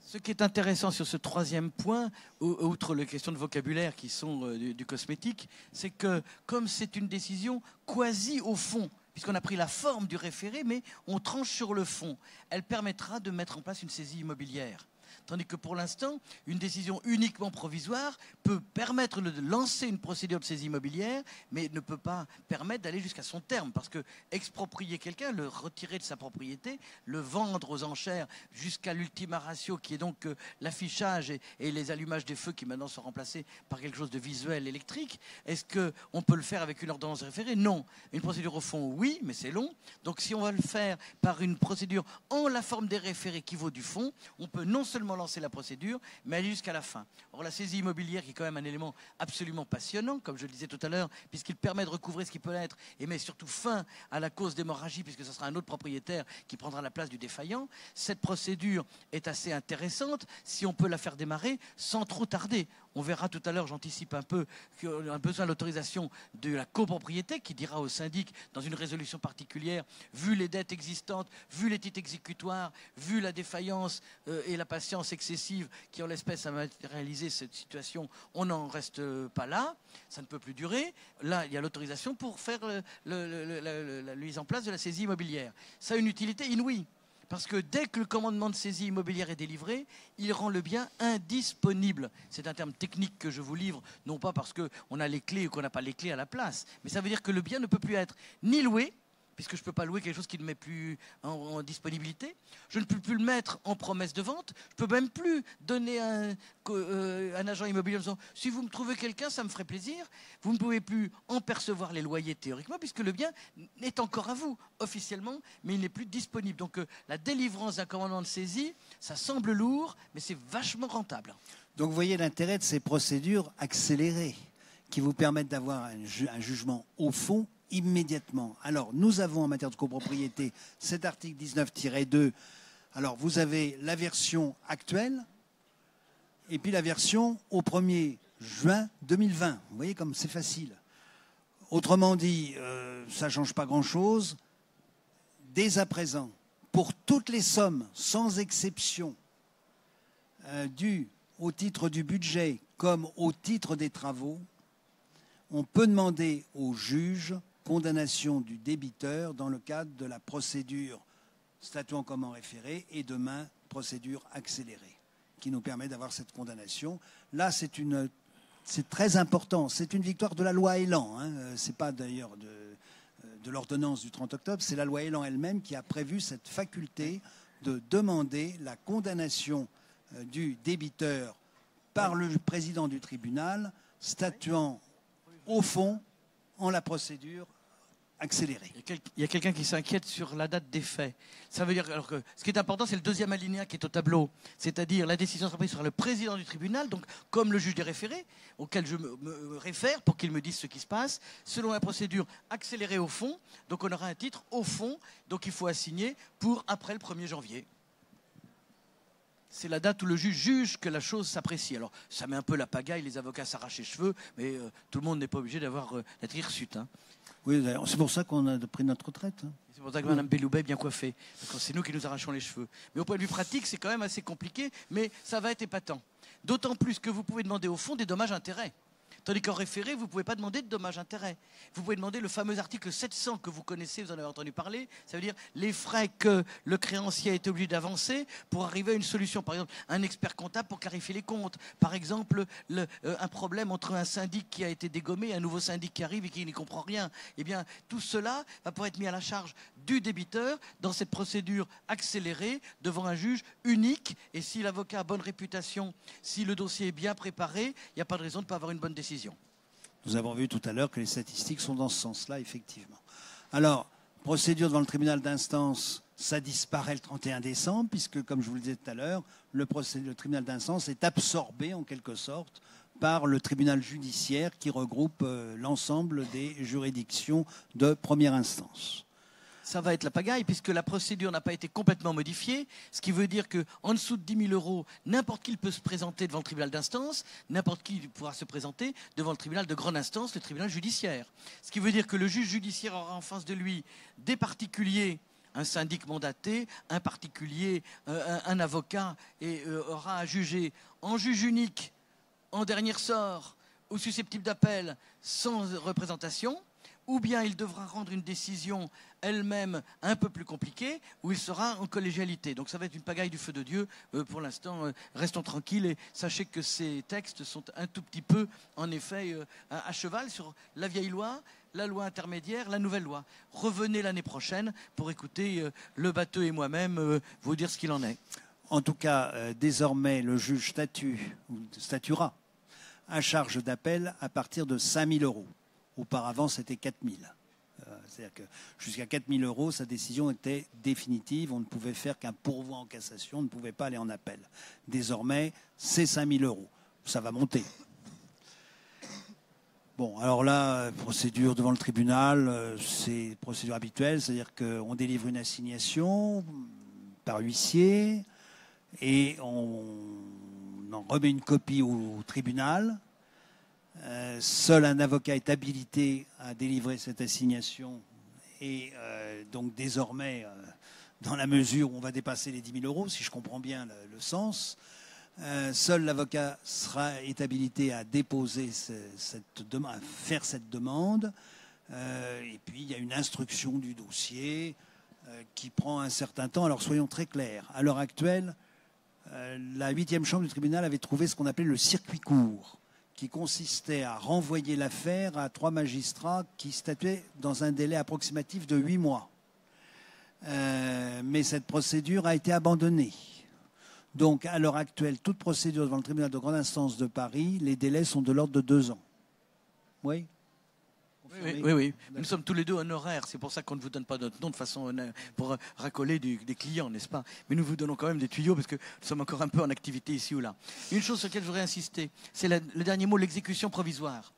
S2: Ce qui est intéressant sur ce 3e point, outre les questions de vocabulaire qui sont du cosmétique, c'est que comme c'est une décision quasi au fond, puisqu'on a pris la forme du référé, mais on tranche sur le fond, elle permettra de mettre en place une saisie immobilière. Tandis que pour l'instant, une décision uniquement provisoire peut permettre de lancer une procédure de saisie immobilière, mais ne peut pas permettre d'aller jusqu'à son terme. Parce que exproprier quelqu'un, le retirer de sa propriété, le vendre aux enchères jusqu'à l'ultima ratio, qui est donc l'affichage et les allumages des feux qui maintenant sont remplacés par quelque chose de visuel électrique, est-ce qu'on peut le faire avec une ordonnance référée? Non. Une procédure au fond, oui, mais c'est long. Donc si on va le faire par une procédure en la forme des référés qui vaut du fond, on peut non seulement lancer la procédure, mais aller jusqu'à la fin. Or, la saisie immobilière, qui est quand même un élément absolument passionnant, comme je le disais tout à l'heure, puisqu'il permet de recouvrer ce qui peut être, et met surtout fin à la cause d'hémorragie, puisque ce sera un autre propriétaire qui prendra la place du défaillant. Cette procédure est assez intéressante si on peut la faire démarrer sans trop tarder. On verra tout à l'heure, j'anticipe un peu, qu'on a besoin de l'autorisation de la copropriété qui dira au syndic, dans une résolution particulière, vu les dettes existantes, vu les titres exécutoires, vu la défaillance et la patience excessive qui en l'espèce a matérialisé cette situation, on n'en reste pas là, ça ne peut plus durer. Là, il y a l'autorisation pour faire la mise en place de la saisie immobilière. Ça a une utilité inouïe. Parce que dès que le commandement de saisie immobilière est délivré, il rend le bien indisponible. C'est un terme technique que je vous livre, non pas parce qu'on a les clés ou qu'on n'a pas les clés à la place, mais ça veut dire que le bien ne peut plus être ni loué, puisque je ne peux pas louer quelque chose qui ne met plus en disponibilité. Je ne peux plus le mettre en promesse de vente. Je ne peux même plus donner un agent immobilier en disant « si vous me trouvez quelqu'un, ça me ferait plaisir ». Vous ne pouvez plus en percevoir les loyers théoriquement, puisque le bien est encore à vous, officiellement, mais il n'est plus disponible. Donc la délivrance d'un commandement de saisie, ça semble lourd, mais c'est vachement rentable.
S1: Donc vous voyez l'intérêt de ces procédures accélérées, qui vous permettent d'avoir un jugement au fond immédiatement. Alors, nous avons en matière de copropriété cet article 19-2. Alors, vous avez la version actuelle Et puis la version au 1er juin 2020. Vous voyez comme c'est facile. Autrement dit, ça ne change pas grand-chose. Dès à présent, pour toutes les sommes, sans exception, dues au titre du budget comme au titre des travaux, on peut demander au juge condamnation du débiteur dans le cadre de la procédure statuant comme en référé et demain procédure accélérée qui nous permet d'avoir cette condamnation. Là, c'est très important. C'est une victoire de la loi Elan. Ce n'est pas d'ailleurs de l'ordonnance du 30 octobre, c'est la loi Elan elle-même qui a prévu cette faculté de demander la condamnation du débiteur par le président du tribunal statuant au fond en la procédure accélérée.
S2: Il y a quelqu'un qui s'inquiète sur la date des faits. Ça veut dire alors que ce qui est important, c'est le deuxième alinéa qui est au tableau, c'est-à-dire la décision sera prise par le président du tribunal, donc comme le juge des référés, auquel je me réfère pour qu'il me dise ce qui se passe, selon la procédure accélérée au fond. Donc on aura un titre au fond, donc il faut assigner pour après le 1er janvier. C'est la date où le juge juge que la chose s'apprécie. Alors, ça met un peu la pagaille, les avocats s'arrachent les cheveux, mais tout le monde n'est pas obligé d'être hirsute. Hein.
S1: Oui, c'est pour ça qu'on a pris notre retraite. Hein.
S2: C'est pour ça que Mme Belloubet est bien coiffée. C'est nous qui nous arrachons les cheveux. Mais au point de vue pratique, c'est quand même assez compliqué, mais ça va être épatant. D'autant plus que vous pouvez demander au fond des dommages-intérêts. Tandis qu'en référé, vous ne pouvez pas demander de dommages-intérêts. Vous pouvez demander le fameux article 700 que vous connaissez, vous en avez entendu parler. Ça veut dire les frais que le créancier a été obligé d'avancer pour arriver à une solution. Par exemple, un expert comptable pour clarifier les comptes. Par exemple, un problème entre un syndic qui a été dégommé et un nouveau syndic qui arrive et qui n'y comprend rien. Eh bien, tout cela va pouvoir être mis à la charge du débiteur dans cette procédure accélérée devant un juge unique. Et si l'avocat a bonne réputation, si le dossier est bien préparé, il n'y a pas de raison de ne pas avoir une bonne décision.
S1: Nous avons vu tout à l'heure que les statistiques sont dans ce sens-là, effectivement. Alors, procédure devant le tribunal d'instance, ça disparaît le 31 décembre, puisque, comme je vous le disais tout à l'heure, le tribunal d'instance est absorbé, en quelque sorte, par le tribunal judiciaire qui regroupe l'ensemble des juridictions de première instance.
S2: Ça va être la pagaille puisque la procédure n'a pas été complètement modifiée, ce qui veut dire qu'en dessous de 10 000 euros, n'importe qui peut se présenter devant le tribunal d'instance, n'importe qui pourra se présenter devant le tribunal de grande instance, le tribunal judiciaire. Ce qui veut dire que le juge judiciaire aura en face de lui des particuliers, un syndic mandaté, un particulier, un avocat, et aura à juger en juge unique, en dernier ressort ou susceptible d'appel sans représentation, ou bien il devra rendre une décision elle-même un peu plus compliquée, où il sera en collégialité. Donc ça va être une pagaille du feu de Dieu. Pour l'instant, restons tranquilles et sachez que ces textes sont un tout petit peu, en effet, à cheval sur la vieille loi, la loi intermédiaire, la nouvelle loi. Revenez l'année prochaine pour écouter le bateau et moi-même vous dire ce qu'il en est.
S1: En tout cas, désormais, le juge statuera à charge d'appel à partir de 5 000 euros. Auparavant, c'était 4 000. C'est-à-dire que jusqu'à 4 000 euros, sa décision était définitive. On ne pouvait faire qu'un pourvoi en cassation, on ne pouvait pas aller en appel. Désormais, c'est 5 000 euros. Ça va monter. Bon, alors là, procédure devant le tribunal, c'est procédure habituelle, c'est-à-dire qu'on délivre une assignation par huissier et on en remet une copie au tribunal. Seul un avocat est habilité à délivrer cette assignation et donc désormais, dans la mesure où on va dépasser les 10 000 euros, si je comprends bien le sens, seul l'avocat est habilité à déposer à faire cette demande et puis il y a une instruction du dossier qui prend un certain temps. Alors soyons très clairs, à l'heure actuelle, la 8e chambre du tribunal avait trouvé ce qu'on appelait le circuit court, qui consistait à renvoyer l'affaire à 3 magistrats qui statuaient dans un délai approximatif de 8 mois. Mais cette procédure a été abandonnée. Donc, à l'heure actuelle, toute procédure devant le tribunal de grande instance de Paris, les délais sont de l'ordre de 2 ans. Oui ?
S2: Oui. Nous sommes tous les deux honoraires. C'est pour ça qu'on ne vous donne pas notre nom de façon pour racoler des clients, n'est-ce pas? Mais nous vous donnons quand même des tuyaux parce que nous sommes encore un peu en activité ici ou là. Une chose sur laquelle je voudrais insister, c'est le dernier mot, l'exécution provisoire.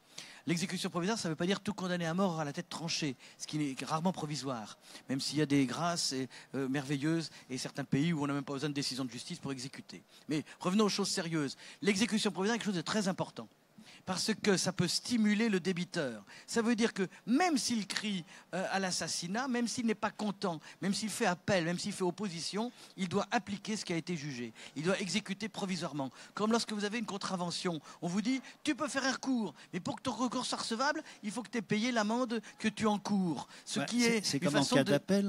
S2: L'exécution provisoire, ça ne veut pas dire tout condamner à mort à la tête tranchée, ce qui est rarement provisoire, même s'il y a des grâces merveilleuses et certains pays où on n'a même pas besoin de décision de justice pour exécuter. Mais revenons aux choses sérieuses. L'exécution provisoire est quelque chose de très important, parce que ça peut stimuler le débiteur. Ça veut dire que même s'il crie à l'assassinat, même s'il n'est pas content, même s'il fait appel, même s'il fait opposition, il doit appliquer ce qui a été jugé. Il doit exécuter provisoirement. Comme lorsque vous avez une contravention, on vous dit « tu peux faire un recours, mais pour que ton recours soit recevable, il faut que tu aies payé l'amende que tu encours ».
S1: C'est comme en cas d'appel,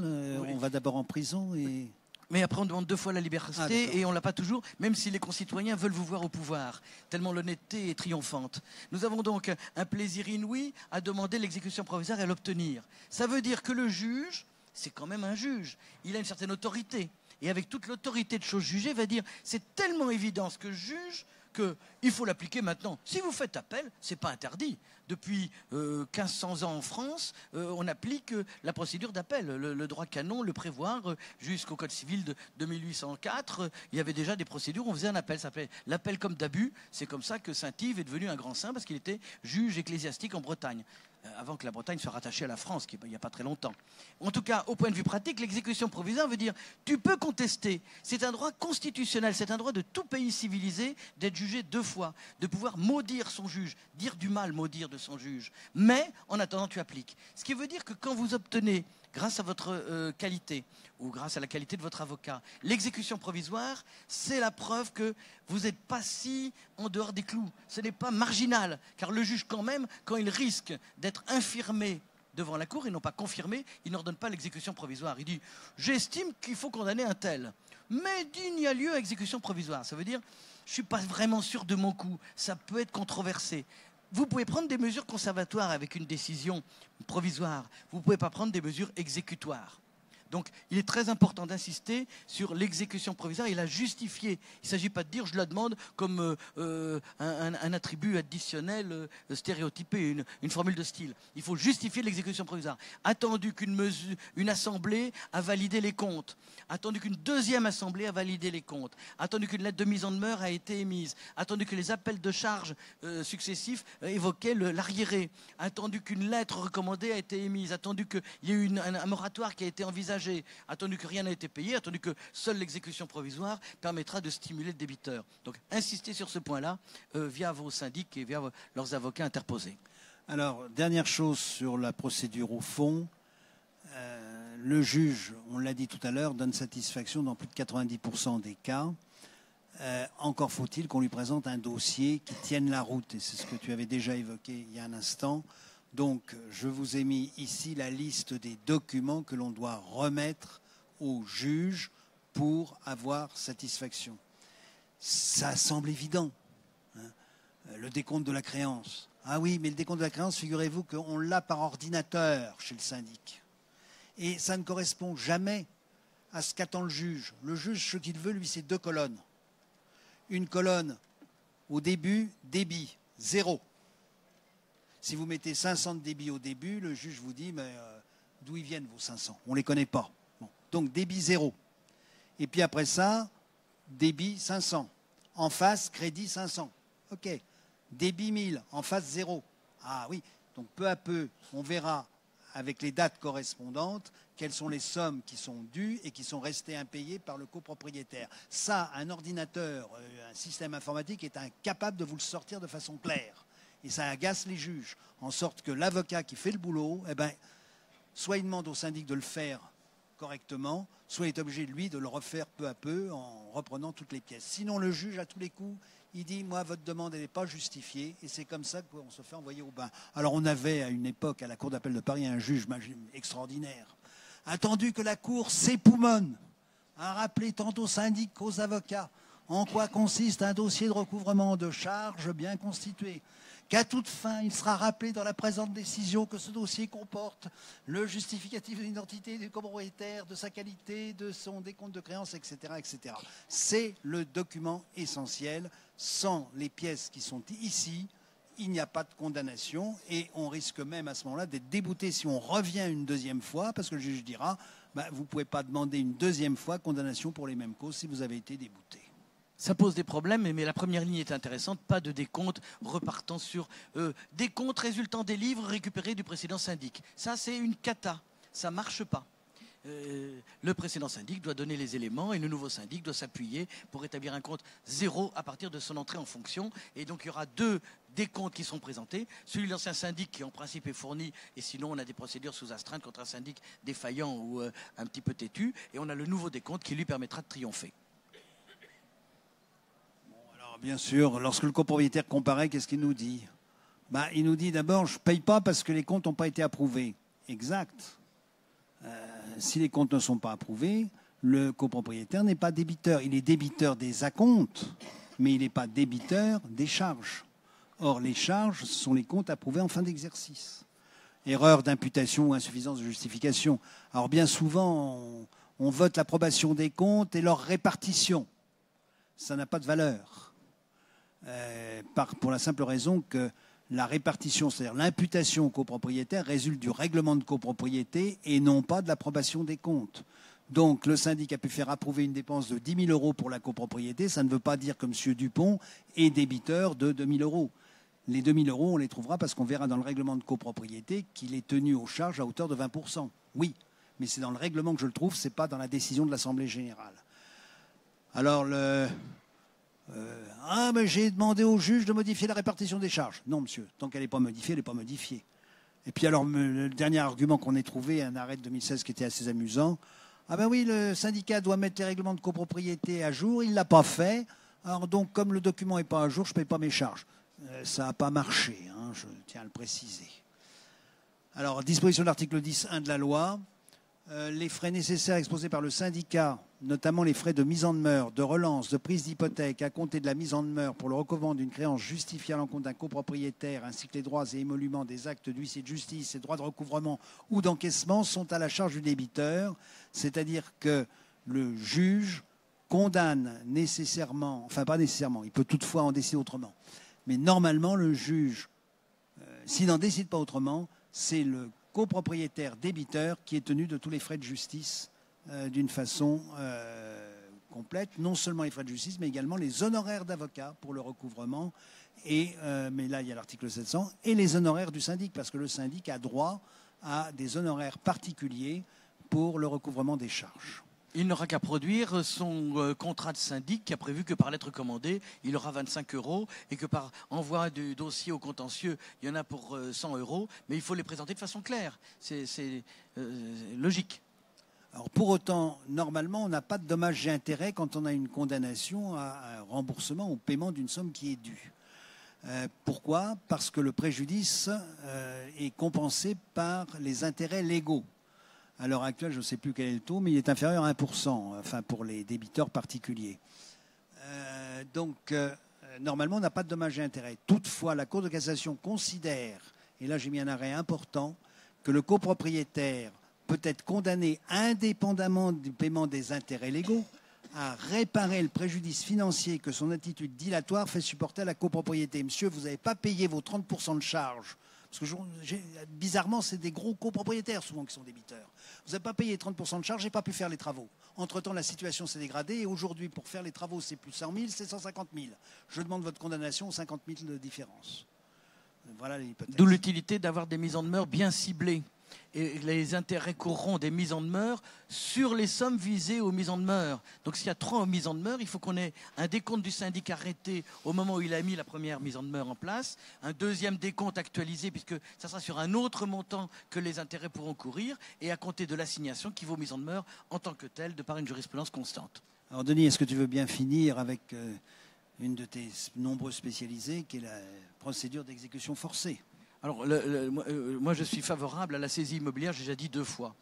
S1: on va d'abord en prison et...
S2: Mais après, on demande 2 fois la liberté et on ne l'a pas toujours, même si les concitoyens veulent vous voir au pouvoir, tellement l'honnêteté est triomphante. Nous avons donc un plaisir inouï à demander l'exécution provisoire et à l'obtenir. Ça veut dire que le juge, c'est quand même un juge, il a une certaine autorité. Et avec toute l'autorité de chose jugée, va dire, c'est tellement évident ce que je juge qu'il faut l'appliquer maintenant. Si vous faites appel, ce n'est pas interdit. Depuis 1500 ans en France, on applique la procédure d'appel. Le droit canon le prévoit jusqu'au Code civil de 1804. Il y avait déjà des procédures où on faisait un appel. Ça s'appelait l'appel comme d'abus. C'est comme ça que Saint-Yves est devenu un grand saint parce qu'il était juge ecclésiastique en Bretagne, avant que la Bretagne soit rattachée à la France, il n'y a pas très longtemps. En tout cas, au point de vue pratique, l'exécution provisoire veut dire tu peux contester. C'est un droit constitutionnel, c'est un droit de tout pays civilisé d'être jugé 2 fois, de pouvoir maudire son juge, dire du mal, maudire de son juge. Mais, en attendant, tu appliques. Ce qui veut dire que quand vous obtenez, grâce à votre qualité, ou grâce à la qualité de votre avocat, l'exécution provisoire, c'est la preuve que vous n'êtes pas si en dehors des clous. Ce n'est pas marginal, car le juge quand même, quand il risque d'être infirmé devant la cour et non pas confirmé, il n'ordonne pas l'exécution provisoire. Il dit « j'estime qu'il faut condamner un tel, mais il y a lieu à exécution provisoire ». Ça veut dire « je ne suis pas vraiment sûr de mon coup, ça peut être controversé ». Vous pouvez prendre des mesures conservatoires avec une décision provisoire. Vous ne pouvez pas prendre des mesures exécutoires. Donc, il est très important d'insister sur l'exécution provisoire et la justifier. Il ne s'agit pas de dire, je la demande comme un attribut additionnel stéréotypé, une formule de style. Il faut justifier l'exécution provisoire. Attendu qu'une assemblée a validé les comptes, attendu qu'une deuxième assemblée a validé les comptes, attendu qu'une lettre de mise en demeure a été émise, attendu que les appels de charges successifs évoquaient l'arriéré, attendu qu'une lettre recommandée a été émise, attendu qu'il y ait eu un moratoire qui a été envisagé, attendu que rien n'a été payé, attendu que seule l'exécution provisoire permettra de stimuler le débiteur. Donc, insistez sur ce point-là via vos syndics et via leurs avocats interposés.
S1: Alors, dernière chose sur la procédure au fond. Le juge, on l'a dit tout à l'heure, donne satisfaction dans plus de 90% des cas. Encore faut-il qu'on lui présente un dossier qui tienne la route. Et c'est ce que tu avais déjà évoqué il y a un instant. Donc, je vous ai mis ici la liste des documents que l'on doit remettre au juge pour avoir satisfaction. Ça semble évident, hein. Le décompte de la créance. Ah oui, mais le décompte de la créance, figurez-vous qu'on l'a par ordinateur chez le syndic. Et ça ne correspond jamais à ce qu'attend le juge. Le juge, ce qu'il veut, lui, c'est 2 colonnes. Une colonne au début, débit, 0. Si vous mettez 500 de débit au début, le juge vous dit mais d'où ils viennent vos 500? On ne les connaît pas. Bon. Donc débit 0. Et puis après ça, débit 500. En face, crédit 500. OK. Débit 1000. En face, 0. Ah oui. Donc peu à peu, on verra avec les dates correspondantes quelles sont les sommes qui sont dues et qui sont restées impayées par le copropriétaire. Ça, un ordinateur, un système informatique est incapable de vous le sortir de façon claire. Et ça agace les juges, en sorte que l'avocat qui fait le boulot, eh ben, soit il demande au syndic de le faire correctement, soit il est obligé, lui, de le refaire peu à peu en reprenant toutes les pièces. Sinon, le juge, à tous les coups, il dit « moi, votre demande, elle n'est pas justifiée » et c'est comme ça qu'on se fait envoyer au bain. Alors, on avait, à une époque, à la Cour d'appel de Paris, un juge extraordinaire, attendu que la Cour s'époumonne, à rappeler tant aux syndics qu'aux avocats en quoi consiste un dossier de recouvrement de charges bien constitué, qu'à toute fin, il sera rappelé dans la présente décision que ce dossier comporte le justificatif de l'identité du copropriétaire, de sa qualité, de son décompte de créances, etc., etc. C'est le document essentiel. Sans les pièces qui sont ici, il n'y a pas de condamnation et on risque même à ce moment-là d'être débouté si on revient une deuxième fois, parce que le juge dira vous ne pouvez pas demander une deuxième fois condamnation pour les mêmes causes si vous avez été débouté.
S2: Ça pose des problèmes, mais la première ligne est intéressante. Pas de décompte repartant sur décompte résultant des livres récupérés du précédent syndic. Ça, c'est une cata. Ça ne marche pas. Le précédent syndic doit donner les éléments et le nouveau syndic doit s'appuyer pour établir un compte zéro à partir de son entrée en fonction. Et donc, il y aura deux décomptes qui seront présentés. Celui de l'ancien syndic qui, en principe, est fourni. Et sinon, on a des procédures sous astreinte contre un syndic défaillant ou un petit peu têtu. Et on a le nouveau décompte qui lui permettra de triompher.
S1: Bien sûr, lorsque le copropriétaire comparaît, qu'est-ce qu'il nous dit? Il nous dit d'abord, je ne paye pas parce que les comptes n'ont pas été approuvés. Exact. Si les comptes ne sont pas approuvés, le copropriétaire n'est pas débiteur. Il est débiteur des acomptes, mais il n'est pas débiteur des charges. Or, les charges, ce sont les comptes approuvés en fin d'exercice. Erreur d'imputation ou insuffisance de justification. Alors, bien souvent, on vote l'approbation des comptes et leur répartition. Ça n'a pas de valeur. Pour la simple raison que la répartition, c'est-à-dire l'imputation au copropriétaire, résulte du règlement de copropriété et non pas de l'approbation des comptes. Donc le syndic a pu faire approuver une dépense de 10 000 euros pour la copropriété. Ça ne veut pas dire que M. Dupont est débiteur de 2 000 euros. Les 2 000 euros, on les trouvera parce qu'on verra dans le règlement de copropriété qu'il est tenu aux charges à hauteur de 20 %. Oui, mais c'est dans le règlement que je le trouve, ce n'est pas dans la décision de l'Assemblée générale. Alors mais j'ai demandé au juge de modifier la répartition des charges. Non, monsieur, tant qu'elle n'est pas modifiée, elle n'est pas modifiée. Et puis alors, le dernier argument qu'on ait trouvé, un arrêt de 2016 qui était assez amusant. Ah ben oui, le syndicat doit mettre les règlements de copropriété à jour, il ne l'a pas fait. Alors donc, comme le document n'est pas à jour, je ne paye pas mes charges. Ça n'a pas marché, hein, je tiens à le préciser. Alors, disposition de l'article 10.1 de la loi. Les frais nécessaires exposés par le syndicat, notamment les frais de mise en demeure, de relance, de prise d'hypothèque à compter de la mise en demeure pour le recouvrement d'une créance justifiée à l'encontre d'un copropriétaire, ainsi que les droits et émoluments des actes d'huissier de justice et droits de recouvrement ou d'encaissement sont à la charge du débiteur, c'est-à-dire que le juge condamne nécessairement, enfin pas nécessairement, il peut toutefois en décider autrement, mais normalement le juge, s'il n'en décide pas autrement, c'est le copropriétaire débiteur qui est tenu de tous les frais de justice d'une façon complète, non seulement les frais de justice, mais également les honoraires d'avocat pour le recouvrement, mais là il y a l'article 700, et les honoraires du syndic, parce que le syndic a droit à des honoraires particuliers pour le recouvrement des charges.
S2: Il n'aura qu'à produire son contrat de syndic qui a prévu que par lettre commandée, il aura 25 € et que par envoi du dossier au contentieux, il y en a pour 100 €, mais il faut les présenter de façon claire. C'est logique.
S1: Alors pour autant, normalement, on n'a pas de dommages et intérêts quand on a une condamnation à un remboursement ou paiement d'une somme qui est due. Pourquoi? Parce que le préjudice est compensé par les intérêts légaux. À l'heure actuelle, je ne sais plus quel est le taux, mais il est inférieur à 1%, enfin pour les débiteurs particuliers. Normalement, on n'a pas de dommages et intérêts. Toutefois, la Cour de cassation considère, et là j'ai mis un arrêt important, que le copropriétaire peut être condamné indépendamment du paiement des intérêts légaux à réparer le préjudice financier que son attitude dilatoire fait supporter à la copropriété. Monsieur, vous n'avez pas payé vos 30% de charges. Parce que bizarrement, c'est des gros copropriétaires souvent qui sont débiteurs. Vous n'avez pas payé 30% de charges et pas pu faire les travaux. Entre-temps, la situation s'est dégradée et aujourd'hui, pour faire les travaux, c'est plus 100 000, c'est 150 000. Je demande votre condamnation aux 50 000 de différence. Voilà l'hypothèse.
S2: D'où l'utilité d'avoir des mises en demeure bien ciblées. Et les intérêts courront des mises en demeure sur les sommes visées aux mises en demeure. Donc s'il y a 3 mises en demeure, il faut qu'on ait un décompte du syndic arrêté au moment où il a mis la première mise en demeure en place, un deuxième décompte actualisé puisque ça sera sur un autre montant que les intérêts pourront courir et à compter de l'assignation qui vaut mise en demeure en tant que telle de par une jurisprudence constante.
S1: Alors Denis, est-ce que tu veux bien finir avec une de tes nombreuses spécialisées qui est la procédure d'exécution forcée?
S2: Alors, moi, je suis favorable à la saisie immobilière, j'ai déjà dit 2 fois.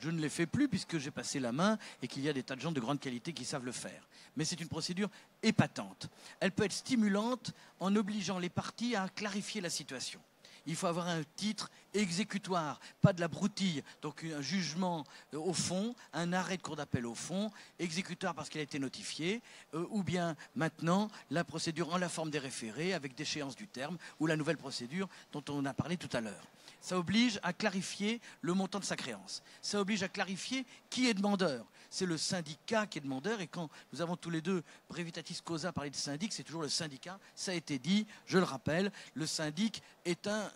S2: Je ne l'ai fait plus puisque j'ai passé la main et qu'il y a des tas de gens de grande qualité qui savent le faire. Mais c'est une procédure épatante. Elle peut être stimulante en obligeant les parties à clarifier la situation. Il faut avoir un titre exécutoire, pas de la broutille. Donc un jugement au fond, un arrêt de cour d'appel au fond, exécutoire parce qu'il a été notifié, ou bien maintenant la procédure en la forme des référés avec déchéance du terme, ou la nouvelle procédure dont on a parlé tout à l'heure. Ça oblige à clarifier le montant de sa créance. Ça oblige à clarifier qui est demandeur. c'est le syndicat qui est demandeur. Et quand nous avons tous les deux, Brevitatis Causa, parlé de syndic, c'est toujours le syndicat. Ça a été dit, je le rappelle, le syndic est un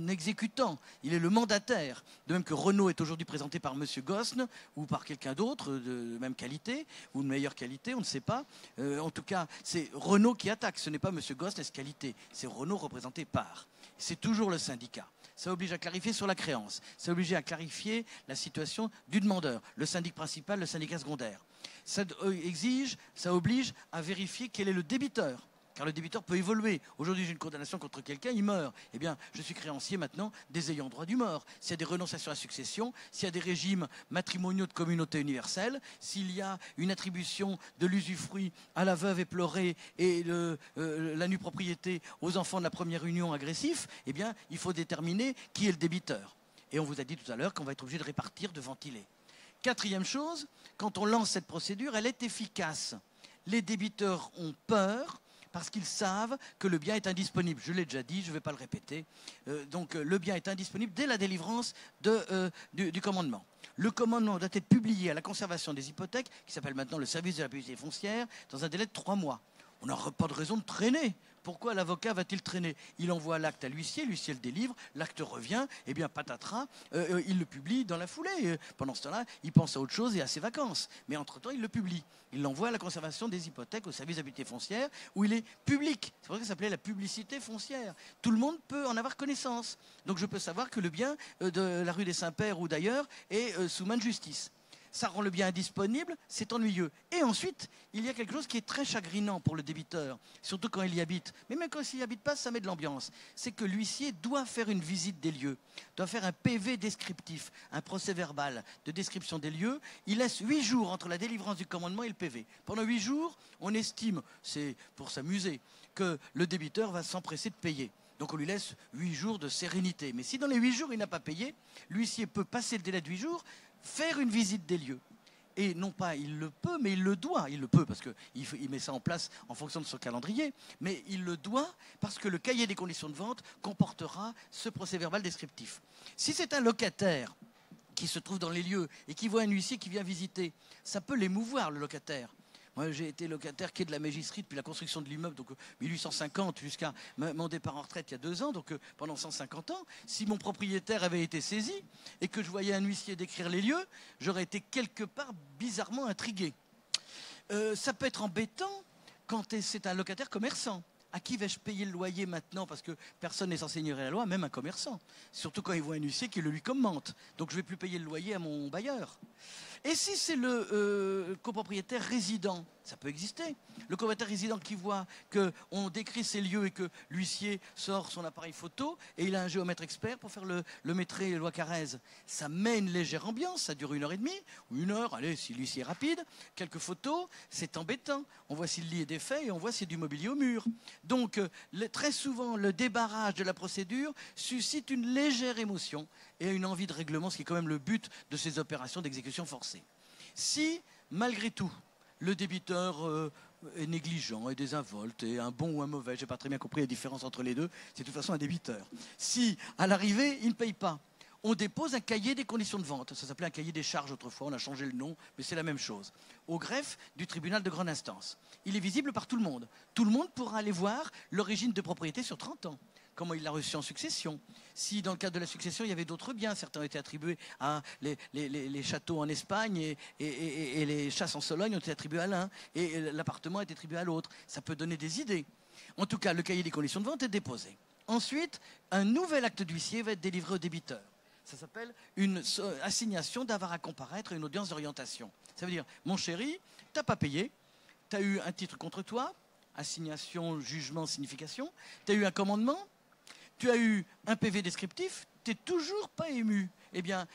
S2: exécutant, il est le mandataire. De même que Renault est aujourd'hui présenté par M. Gosne ou par quelqu'un d'autre de même qualité ou de meilleure qualité, on ne sait pas. En tout cas, c'est Renault qui attaque, ce n'est pas M. Gosne qualité, c'est Renault représenté par. C'est toujours le syndicat. Ça oblige à clarifier sur la créance. Ça oblige à clarifier la situation du demandeur. Le syndic principal, le syndicat secondaire. Ça exige, ça oblige à vérifier quel est le débiteur. Car le débiteur peut évoluer. Aujourd'hui, j'ai une condamnation contre quelqu'un, il meurt. Eh bien, je suis créancier maintenant des ayants droit du mort. S'il y a des renonciations à succession, s'il y a des régimes matrimoniaux de communauté universelle, s'il y a une attribution de l'usufruit à la veuve éplorée et la nue propriété aux enfants de la première union agressif, eh bien, il faut déterminer qui est le débiteur. Et on vous a dit tout à l'heure qu'on va être obligé de répartir, de ventiler. Quatrième chose, quand on lance cette procédure, elle est efficace. Les débiteurs ont peur parce qu'ils savent que le bien est indisponible. Je l'ai déjà dit, je ne vais pas le répéter. Donc le bien est indisponible dès la délivrance du commandement. Le commandement doit être publié à la conservation des hypothèques, qui s'appelle maintenant le service de la publicité foncière, dans un délai de 3 mois. On n'a pas de raison de traîner. Pourquoi l'avocat va-t-il traîner? Il envoie l'acte à l'huissier, l'huissier le délivre, l'acte revient, et bien patatras, il le publie dans la foulée. Pendant ce temps-là, il pense à autre chose et à ses vacances. Mais entre-temps, il le publie. Il l'envoie à la conservation des hypothèques au service d'habileté foncière, où il est public. C'est pour ça que ça s'appelait la publicité foncière. Tout le monde peut en avoir connaissance. Donc je peux savoir que le bien de la rue des Saints-Pères ou d'ailleurs est sous main de justice. Ça rend le bien indisponible, c'est ennuyeux. Et ensuite, il y a quelque chose qui est très chagrinant pour le débiteur, surtout quand il y habite. Mais même quand il n'y habite pas, ça met de l'ambiance. C'est que l'huissier doit faire une visite des lieux, doit faire un PV descriptif, un procès verbal de description des lieux. Il laisse 8 jours entre la délivrance du commandement et le PV. Pendant 8 jours, on estime, c'est pour s'amuser, que le débiteur va s'empresser de payer. Donc on lui laisse 8 jours de sérénité. Mais si dans les 8 jours, il n'a pas payé, l'huissier peut passer le délai de 8 jours, faire une visite des lieux. Et non pas il le peut, mais il le doit. Il le peut parce qu'il met ça en place en fonction de son calendrier, mais il le doit parce que le cahier des conditions de vente comportera ce procès-verbal descriptif. Si c'est un locataire qui se trouve dans les lieux et qui voit un huissier qui vient visiter, ça peut l'émouvoir, le locataire. Moi, j'ai été locataire quai de la Mégisserie depuis la construction de l'immeuble, donc 1850 jusqu'à mon départ en retraite il y a 2 ans, donc pendant 150 ans. Si mon propriétaire avait été saisi et que je voyais un huissier décrire les lieux, j'aurais été quelque part bizarrement intrigué. Ça peut être embêtant quand c'est un locataire commerçant. À qui vais-je payer le loyer maintenant? Parce que personne n'est censé ignorer la loi, même un commerçant. Surtout quand il voit un huissier qui le lui commente. Donc je ne vais plus payer le loyer à mon bailleur. Et si c'est le copropriétaire résident, ça peut exister. Le copropriétaire résident qui voit qu'on décrit ces lieux et que l'huissier sort son appareil photo et il a un géomètre expert pour faire le métré loi Carrez. Ça met une légère ambiance, ça dure 1h30 ou 1 heure, allez, si l'huissier est rapide. Quelques photos, c'est embêtant. On voit si le lit est défait et on voit s'il y a du mobilier au mur. Donc très souvent, le débarrage de la procédure suscite une légère émotion et une envie de règlement, ce qui est quand même le but de ces opérations d'exécution forcée. Si, malgré tout, le débiteur est négligent et désinvolte, et un bon ou un mauvais, je n'ai pas très bien compris la différence entre les deux, c'est de toute façon un débiteur. Si, à l'arrivée, il ne paye pas, on dépose un cahier des conditions de vente. Ça s'appelait un cahier des charges autrefois, on a changé le nom, mais c'est la même chose. Au greffe du tribunal de grande instance. Il est visible par tout le monde. Tout le monde pourra aller voir l'origine de propriété sur 30 ans. Comment il l'a reçu en succession. Si dans le cadre de la succession, il y avait d'autres biens, certains ont été attribués à les châteaux en Espagne et les chasses en Sologne ont été attribués à l'un et l'appartement a été attribué à l'autre. Ça peut donner des idées. En tout cas, le cahier des conditions de vente est déposé. Ensuite, un nouvel acte d'huissier va être délivré au débiteur. Ça s'appelle une assignation d'avoir à comparaître à une audience d'orientation. Ça veut dire, mon chéri, tu n'as pas payé, tu as eu un titre contre toi, assignation, jugement, signification, tu as eu un commandement, tu as eu un PV descriptif, tu n'es toujours pas ému. Eh bien,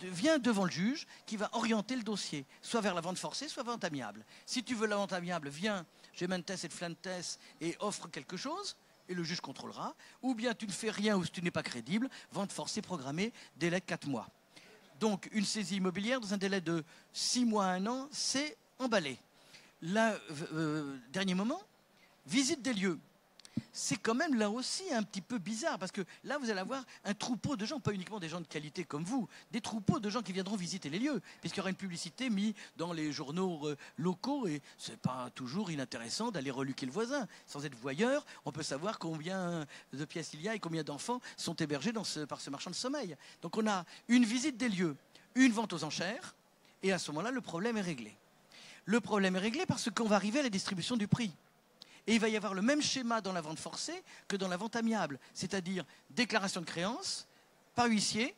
S2: viens devant le juge qui va orienter le dossier, soit vers la vente forcée, soit vente amiable. Si tu veux la vente amiable, viens, Gementes et Flantes et offre quelque chose, et le juge contrôlera. Ou bien tu ne fais rien ou si tu n'es pas crédible, vente forcée programmée, délai de 4 mois. Donc, une saisie immobilière dans un délai de 6 mois à 1 an, c'est emballé. Là, dernier moment, visite des lieux. c'est quand même là aussi un petit peu bizarre, parce que là, vous allez avoir un troupeau de gens, pas uniquement des gens de qualité comme vous, des troupeaux de gens qui viendront visiter les lieux, puisqu'il y aura une publicité mise dans les journaux locaux, et c'est pas toujours inintéressant d'aller reluquer le voisin. Sans être voyeur, on peut savoir combien de pièces il y a et combien d'enfants sont hébergés par ce marchand de sommeil. Donc on a une visite des lieux, une vente aux enchères, et à ce moment-là, le problème est réglé. Le problème est réglé parce qu'on va arriver à la distribution du prix. Et il va y avoir le même schéma dans la vente forcée que dans la vente amiable, c'est-à-dire déclaration de créance par huissier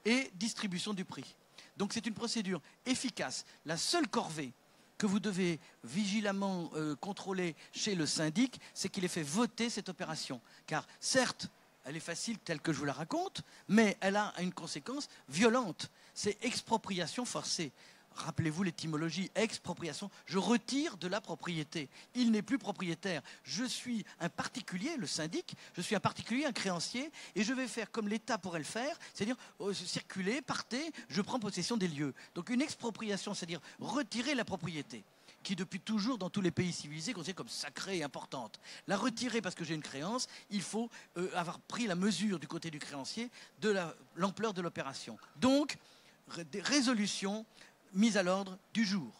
S2: et distribution du prix. Donc c'est une procédure efficace. La seule corvée que vous devez vigilamment contrôler chez le syndic, c'est qu'il ait fait voter cette opération. Car certes, elle est facile telle que je vous la raconte, mais elle a une conséquence violente. C'est expropriation forcée. Rappelez-vous l'étymologie, expropriation, je retire de la propriété. Il n'est plus propriétaire. Je suis un particulier, le syndic, je suis un particulier, un créancier, et je vais faire comme l'État pourrait le faire, c'est-à-dire circuler, partez, je prends possession des lieux. Donc une expropriation, c'est-à-dire retirer la propriété, qui depuis toujours, dans tous les pays civilisés, considérée comme sacrée et importante. La retirer parce que j'ai une créance, il faut avoir pris la mesure du côté du créancier de l'ampleur de l'opération. Donc, des résolutions mise à l'ordre du jour.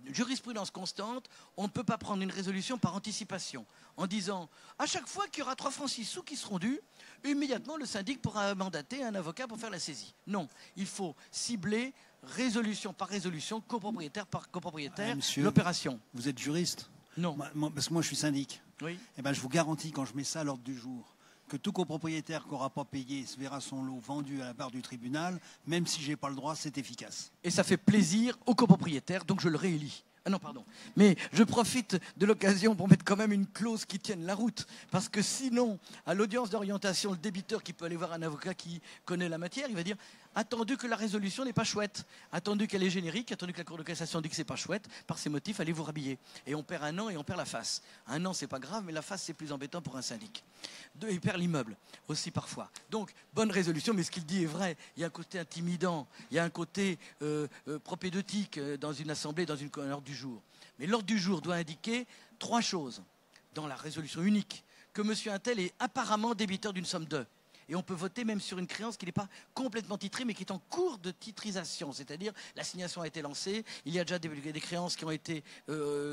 S2: Jurisprudence constante, on ne peut pas prendre une résolution par anticipation, en disant, à chaque fois qu'il y aura 3 francs 6 sous qui seront dus, immédiatement le syndic pourra mandater un avocat pour faire la saisie. Non, il faut cibler résolution par résolution, copropriétaire par copropriétaire, l'opération.
S1: Vous êtes juriste?
S2: Non.
S1: Parce que moi je suis syndic.
S2: Oui.
S1: Eh ben, je vous garantis, quand je mets ça à l'ordre du jour, que tout copropriétaire qui n'aura pas payé se verra son lot vendu à la barre du tribunal, même si je n'ai pas le droit, c'est efficace.
S2: Et ça fait plaisir aux copropriétaires, donc je le réélis. Ah non, pardon. Mais je profite de l'occasion pour mettre quand même une clause qui tienne la route. Parce que sinon, à l'audience d'orientation, le débiteur qui peut aller voir un avocat qui connaît la matière, il va dire attendu que la résolution n'est pas chouette, attendu qu'elle est générique, attendu que la Cour de cassation dit que c'est pas chouette, par ces motifs, allez vous rhabiller. Et on perd un an et on perd la face. Un an, c'est pas grave, mais la face, c'est plus embêtant pour un syndic. Il perd l'immeuble aussi parfois. Donc, bonne résolution, mais ce qu'il dit est vrai. Il y a un côté intimidant, il y a un côté propédeutique dans une assemblée, dans un ordre du jour. Mais l'ordre du jour doit indiquer 3 choses dans la résolution unique. Que monsieur Untel est apparemment débiteur d'une somme de. Et on peut voter même sur une créance qui n'est pas complètement titrée, mais qui est en cours de titrisation. C'est-à-dire, l'assignation a été lancée, il y a déjà des créances qui ont été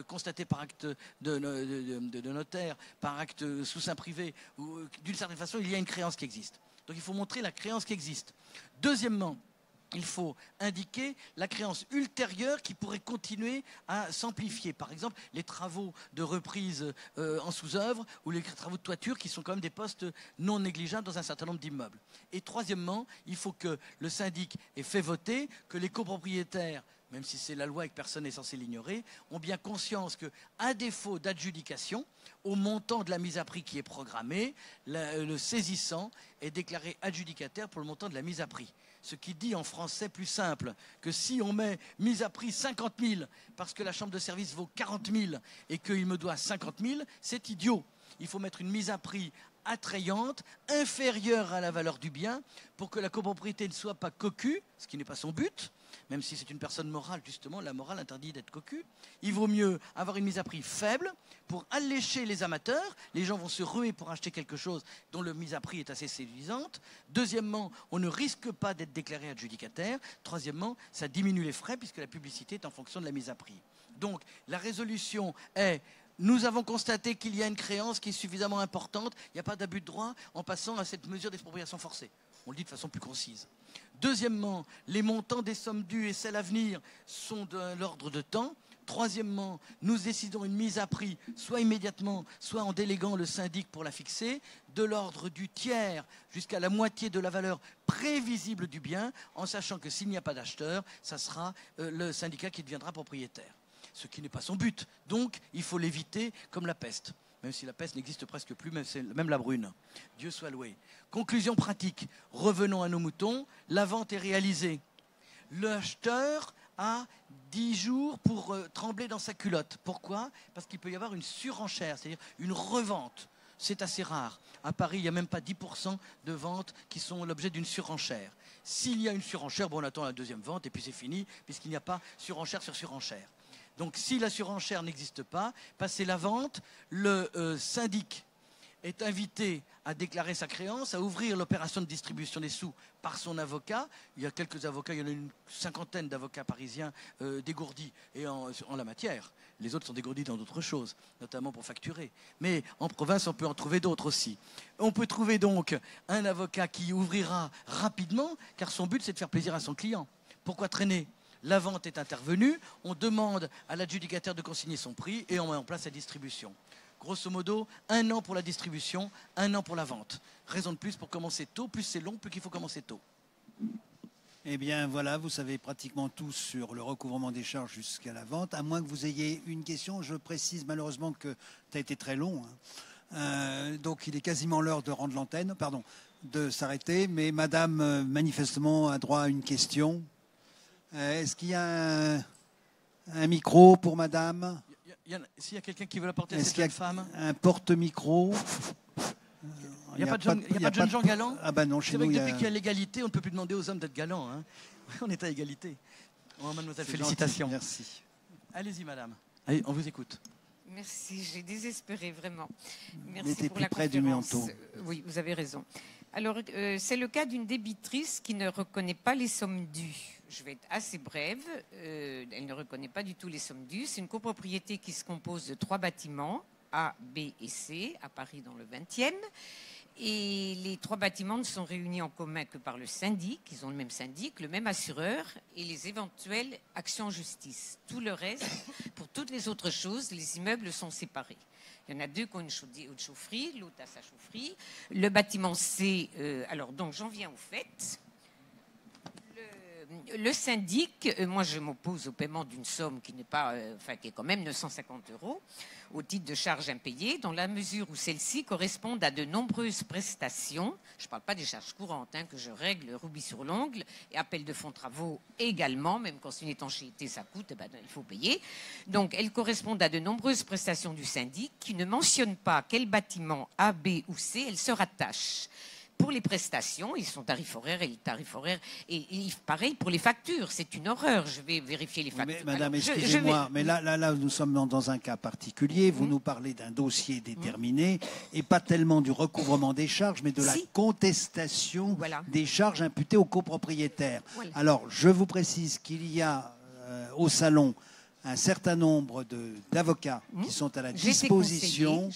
S2: constatées par acte de notaire, par acte sous seing privé, ou d'une certaine façon, il y a une créance qui existe. Donc il faut montrer la créance qui existe. Deuxièmement, il faut indiquer la créance ultérieure qui pourrait continuer à s'amplifier. Par exemple, les travaux de reprise en sous-œuvre ou les travaux de toiture qui sont quand même des postes non négligeables dans un certain nombre d'immeubles. Et troisièmement, il faut que le syndic ait fait voter que les copropriétaires, même si c'est la loi et que personne n'est censé l'ignorer, ont bien conscience qu'à défaut d'adjudication, au montant de la mise à prix qui est programmée, le saisissant est déclaré adjudicataire pour le montant de la mise à prix. Ce qui dit en français plus simple que si on met mise à prix 50 000 parce que la chambre de service vaut 40 000 et qu'il me doit 50 000, c'est idiot. Il faut mettre une mise à prix attrayante, inférieure à la valeur du bien, pour que la copropriété ne soit pas cocu, ce qui n'est pas son but, même si c'est une personne morale, justement, la morale interdit d'être cocu. Il vaut mieux avoir une mise à prix faible pour allécher les amateurs. Les gens vont se ruer pour acheter quelque chose dont la mise à prix est assez séduisante. Deuxièmement, on ne risque pas d'être déclaré adjudicataire. Troisièmement, ça diminue les frais puisque la publicité est en fonction de la mise à prix. Donc, la résolution est... Nous avons constaté qu'il y a une créance qui est suffisamment importante. Il n'y a pas d'abus de droit en passant à cette mesure d'expropriation forcée. On le dit de façon plus concise. Deuxièmement, les montants des sommes dues et celles à venir sont de l'ordre de temps. Troisièmement, nous décidons une mise à prix, soit immédiatement, soit en déléguant le syndic pour la fixer, de l'ordre du tiers jusqu'à la moitié de la valeur prévisible du bien, en sachant que s'il n'y a pas d'acheteur, ça sera le syndicat qui deviendra propriétaire. Ce qui n'est pas son but. Donc, il faut l'éviter comme la peste. Même si la peste n'existe presque plus, même la brune. Dieu soit loué. Conclusion pratique. Revenons à nos moutons. La vente est réalisée. L'acheteur a 10 jours pour trembler dans sa culotte. Pourquoi? Parce qu'il peut y avoir une surenchère, c'est-à-dire une revente. C'est assez rare. À Paris, il n'y a même pas 10% de ventes qui sont l'objet d'une surenchère. S'il y a une surenchère, bon, on attend la deuxième vente et puis c'est fini, puisqu'il n'y a pas surenchère sur surenchère. Donc si la surenchère n'existe pas, passé la vente, le syndic est invité à déclarer sa créance, à ouvrir l'opération de distribution des sous par son avocat. Il y a quelques avocats, il y en a une cinquantaine d'avocats parisiens dégourdis et en la matière. Les autres sont dégourdis dans d'autres choses, notamment pour facturer. Mais en province, on peut en trouver d'autres aussi. On peut trouver donc un avocat qui ouvrira rapidement, car son but, c'est de faire plaisir à son client. Pourquoi traîner ? La vente est intervenue, on demande à l'adjudicataire de consigner son prix et on met en place la distribution. Grosso modo, 1 an pour la distribution, 1 an pour la vente. Raison de plus pour commencer tôt, plus c'est long, plus qu'il faut commencer tôt.
S1: Eh bien voilà, vous savez pratiquement tout sur le recouvrement des charges jusqu'à la vente, à moins que vous ayez une question. Je précise malheureusement que ça a été très long, hein. Donc il est quasiment l'heure de rendre l'antenne, pardon, de s'arrêter. Mais madame, manifestement, a droit à une question. Est-ce qu'il y a un micro pour madame ?
S2: S'il y a quelqu'un qui veut l'apporter à cette jeune femme.
S1: Un porte-micro.
S2: Il n'y a pas de jeunes gens galants.
S1: Ah ben non, chez nous,
S2: c'est vrai que depuis qu'il y a l'égalité, on ne peut plus demander aux hommes d'être galants. Hein. On est à égalité. Oh, mademoiselle, félicitations.
S1: Gentil, merci.
S2: Allez-y, madame. Allez, on vous écoute.
S3: Merci, j'ai désespéré vraiment. Merci
S1: Mettez
S3: pour
S1: plus
S3: la
S1: près du
S3: conférence.
S1: manteau.
S3: Oui, vous avez raison. Alors, c'est le cas d'une débitrice qui ne reconnaît pas les sommes dues. Je vais être assez brève. Elle ne reconnaît pas du tout les sommes dues. C'est une copropriété qui se compose de 3 bâtiments, A, B et C, à Paris dans le 20e. Et les 3 bâtiments ne sont réunis en commun que par le syndic. Ils ont le même syndic, le même assureur et les éventuelles actions en justice. Tout le reste, pour toutes les autres choses, les immeubles sont séparés. Il y en a 2 qui ont une chaufferie, l'autre a sa chaufferie. Le bâtiment C, alors donc j'en viens au fait. Le syndic, moi je m'oppose au paiement d'une somme qui n'est pas, qui est quand même 950 € au titre de charges impayées, dans la mesure où celles-ci correspondent à de nombreuses prestations. Je ne parle pas des charges courantes, que je règle rubis sur l'ongle, et appel de fonds travaux également, même quand c'est une étanchéité, ça coûte, il faut payer. Donc elles correspondent à de nombreuses prestations du syndic qui ne mentionnent pas à quel bâtiment A, B ou C elles se rattachent. Pour les prestations, ils sont tarifs horaires et les tarifs horaires. Et pareil pour les factures, c'est une horreur. Je vais vérifier les factures.
S1: Mais, madame, excusez-moi, mais là, nous sommes dans un cas particulier. Vous nous parlez d'un dossier déterminé et pas tellement du recouvrement des charges, mais de la contestation des charges imputées aux copropriétaires. Voilà. Alors, je vous précise qu'il y a au salon un certain nombre d'avocats qui sont à la disposition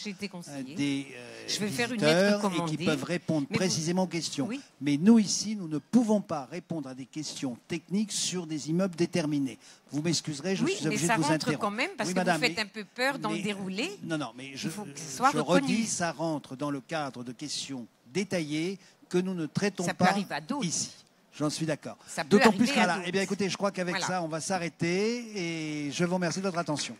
S1: des visiteurs et qui peuvent répondre précisément aux questions. Oui. Mais nous, ici, nous ne pouvons pas répondre à des questions techniques sur des immeubles déterminés. Vous m'excuserez, je suis obligé de vous interrompre.
S3: Mais ça rentre quand même, parce que vous faites un peu peur dans le déroulé.
S1: Non, mais je redis, ça rentre dans le cadre de questions détaillées que nous ne traitons pas ici. J'en suis d'accord. D'autant plus qu'à là. Eh bien, écoutez, je crois qu'avec ça, on va s'arrêter et je vous remercie de votre attention.